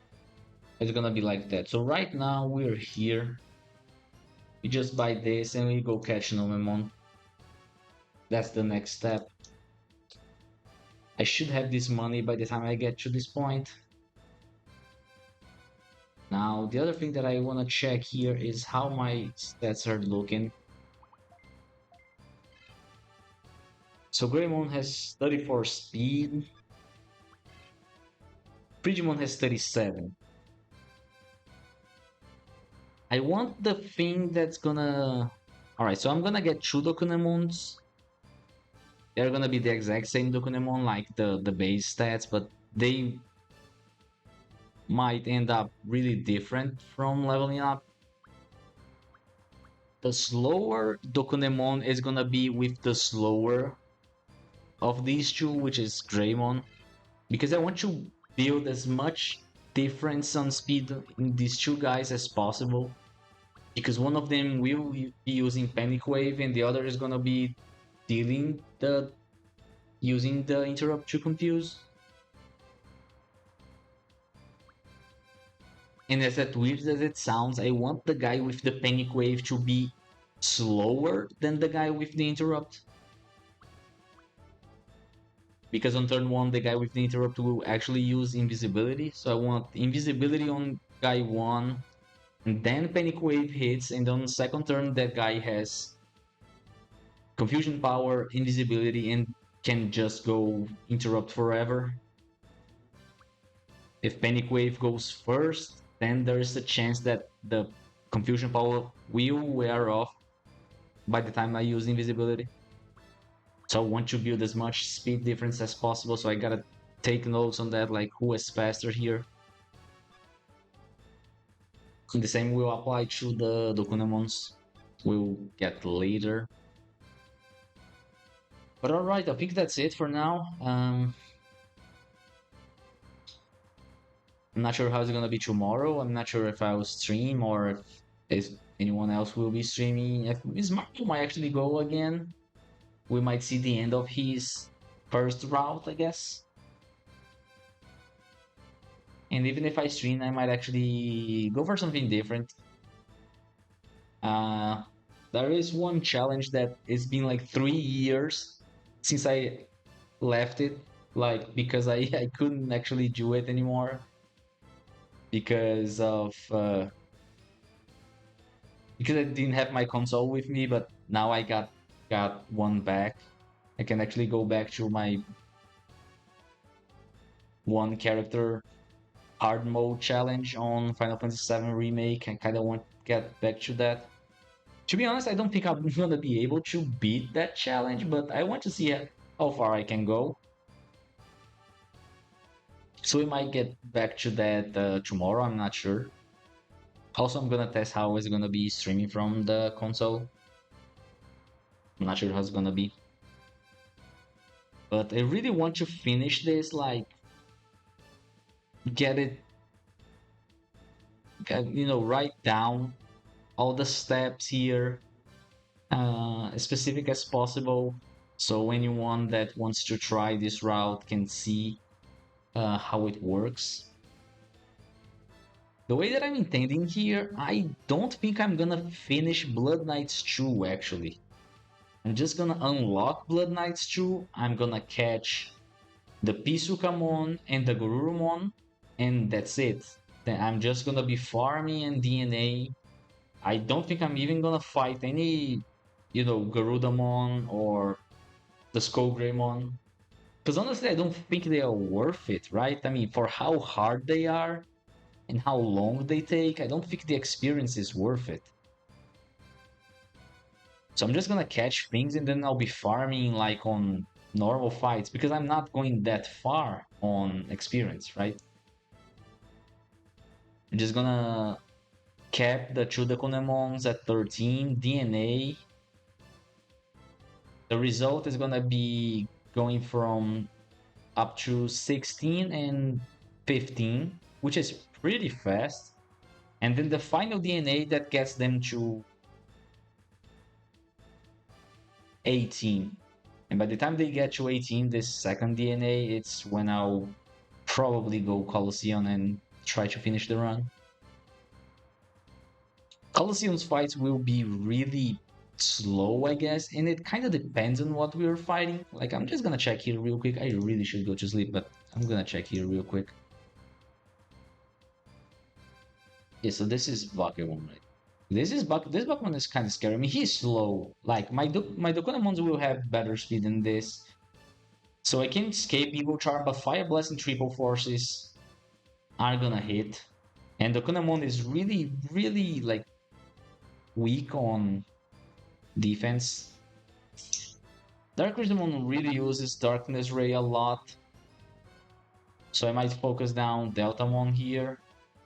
gonna be like that. So right now we're here. We just buy this and we go catch Nomemon. That's the next step. I should have this money by the time I get to this point. Now, the other thing that I want to check here is how my stats are looking. So Greymon has 34 speed. Frigimon has 37. I want the thing that's gonna... Alright, so I'm gonna get 2 Dokunemons. They're gonna be the exact same Dokunemon, like the base stats, but they might end up really different from leveling up. The slower Dokunemon is gonna be with the slower of these 2, which is Greymon, because I want to build as much difference on speed in these 2 guys as possible, because one of them will be using Panic Wave and the other is gonna be dealing the using the interrupt to confuse. And as that weird as it sounds, I want the guy with the Panic Wave to be slower than the guy with the interrupt. Because on turn 1, the guy with the interrupt will actually use invisibility. So I want invisibility on guy 1, and then Panic Wave hits, and on second turn, that guy has confusion power, invisibility, and can just go interrupt forever. If Panic Wave goes first, then there is a chance that the confusion power will wear off by the time I use invisibility. So I want to build as much speed difference as possible, so I gotta take notes on that, like who is faster here. And the same will apply to the Dokunemons we'll get later. But alright, I think that's it for now. I'm not sure how it's gonna be tomorrow. I'm not sure if I will stream or if anyone else will be streaming. If Marco might actually go again, we might see the end of his first route, I guess. And even if I stream, I might actually go for something different. There is one challenge that it's been like 3 years since I left it, like because I couldn't actually do it anymore because of because I didn't have my console with me, but now I got one back. I can actually go back to my one character hard mode challenge on Final Fantasy VII Remake. I kind of want to get back to that. To be honest, I don't think I'm gonna be able to beat that challenge, but I want to see how far I can go. So we might get back to that tomorrow. I'm not sure. Also, I'm gonna test how it's gonna be streaming from the console. I'm not sure how it's gonna be, but I really want to finish this. Like, get it, write down all the steps here, as specific as possible, so anyone that wants to try this route can see how it works. The way that I'm intending here, I don't think I'm gonna finish Blood Knights 2 actually. I'm just gonna unlock Blood Knights 2, I'm gonna catch the Pisukamon and the Garurumon, and that's it. Then I'm just gonna be farming and DNA. I don't think I'm even gonna fight any, Garudamon or the Skullgreymon. Because honestly, I don't think they are worth it, right? I mean, for how hard they are and how long they take, I don't think the experience is worth it. So I'm just gonna catch things and then I'll be farming like on normal fights because I'm not going that far on experience, right? I'm just gonna cap the two Deconemons at 13 DNA. The result is gonna be going from up to 16 and 15, which is pretty fast. And then the final DNA that gets them to 18. And by the time they get to 18, this second DNA, it's when I'll probably go Colosseum and try to finish the run. Colosseum's fights will be really slow, I guess, and it kind of depends on what we are fighting. Like, I'm just gonna check here real quick. I really should go to sleep, but I'm gonna check here real quick. Yeah, so this is Bakemon, right? This Bakemon is kind of scary. I mean, he's slow. Like my Dokonamons will have better speed than this, so I can escape Evil Charm. But Fire Blast and Triple Forces are gonna hit, and Dokonamon is really, really like weak on defense. Dark Rizamon really uses Darkness Ray a lot, so I might focus down Deltamon here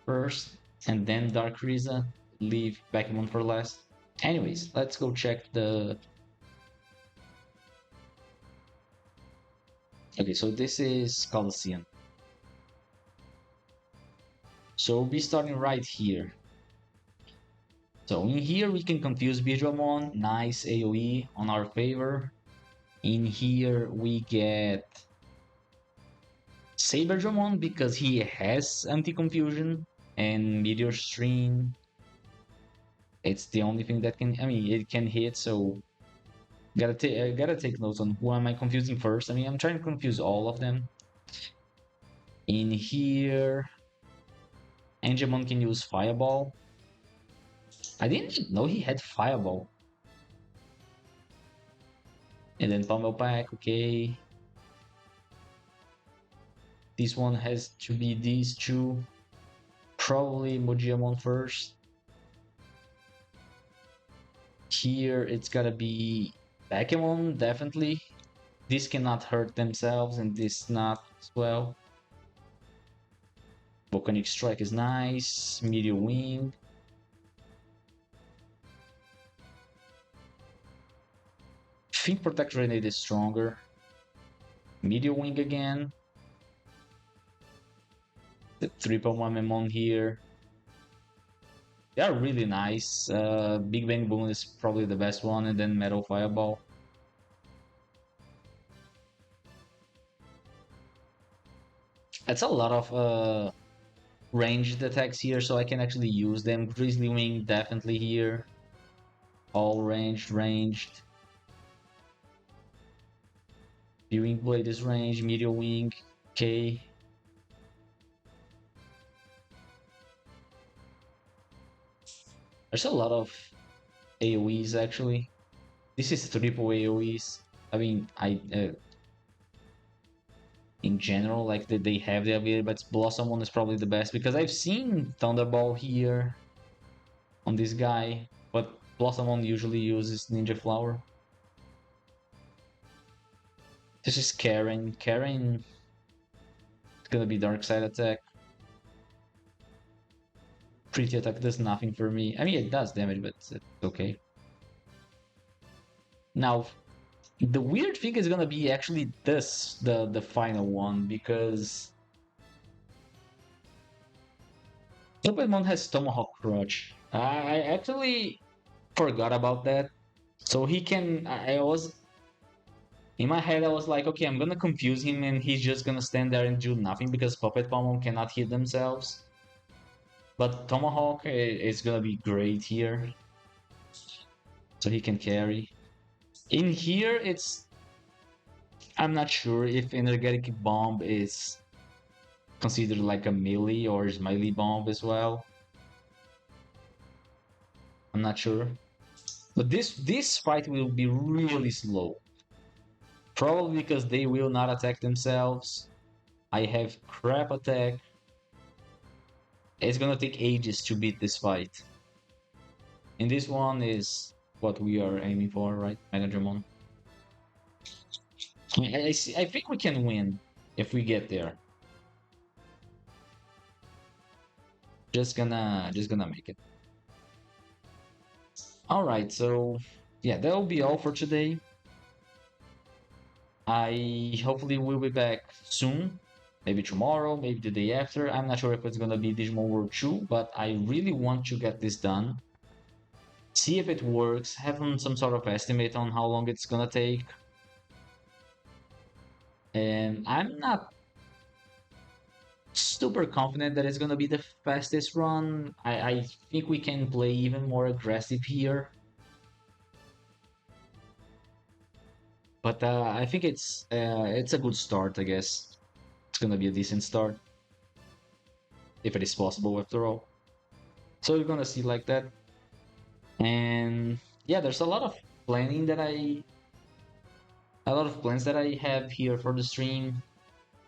first, and then Dark Riza, leave Bakemon for last. Anyways, let's go check the... Okay, so this is Coliseum. So we'll be starting right here. So in here we can confuse Visualmon, nice AoE on our favor. In here we get Saberdramon because he has anti-confusion and Meteor Stream. It's the only thing that can, I mean, it can hit, so gotta take notes on who am I confusing first. I mean, I'm trying to confuse all of them. In here, Angemon can use Fireball. I didn't know he had Fireball. And then Pummel Pack, okay. This one has to be these two. Probably Mujiamon first. Here it's gotta be Bakemon, definitely. This cannot hurt themselves and this not as well. Volcanic Strike is nice. Meteor Wing. Think Protect Grenade is stronger. Meteor Wing again. The triple Mamemon here. They are really nice. Big Bang Boom is probably the best one, and then Metal Fireball. That's a lot of ranged attacks here, so I can actually use them. Grizzly Wing definitely here. All ranged. Viewing Blade is ranged. Meteor Wing. Okay. There's a lot of AoEs actually. This is triple AoEs. I mean, in general, like they have the ability, but Blossom one is probably the best because I've seen Thunderball here on this guy, but Blossom one usually uses Ninja Flower. This is Karen. Karen Gonna be dark side attack. Pretty attack does nothing for me. I mean, it does damage, but it's okay. Now, the weird thing is gonna be actually this, the final one, because Pokemon has Tomahawk Crutch. I actually forgot about that. So he can. I was in my head. I was like, okay, I'm gonna confuse him, and he's just gonna stand there and do nothing because Puppet Pokemon cannot hit themselves. But Tomahawk is gonna be great here, so he can carry. In here, it's I'm not sure if Energetic Bomb is considered like a melee or is melee bomb as well. I'm not sure. But this fight will be really slow. Probably because they will not attack themselves. I have crap attack. It's gonna take ages to beat this fight. And this one is what we are aiming for, right, Megadramon? I think we can win if we get there. Just gonna make it. All right, so yeah, that'll be all for today. I hopefully will be back soon, maybe tomorrow, maybe the day after. I'm not sure if it's gonna be Digimon World 2, but I really want to get this done. See if it works, have some sort of estimate on how long it's gonna take. And I'm not super confident that it's gonna be the fastest run. I think we can play even more aggressive here. But I think it's a good start, I guess. It's gonna be a decent start. If it is possible after all. So you're gonna see like that. And yeah, there's a lot of plans that I have here for the stream.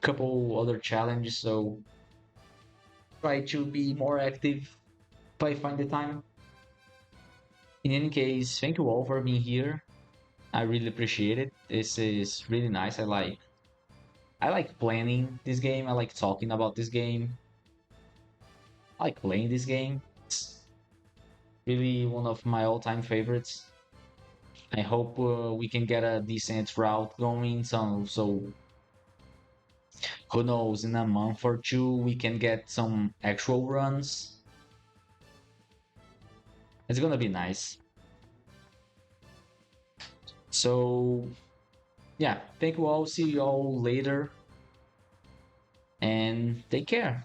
Couple other challenges, so try to be more active if I find the time. In any case, thank you all for being here. I really appreciate it. This is really nice. I like planning this game. I like talking about this game. I like playing this game. It's really one of my all-time favorites. I hope we can get a decent route going. So who knows, in a month or two we can get some actual runs. It's gonna be nice. So yeah, thank you all. See you all later, and take care.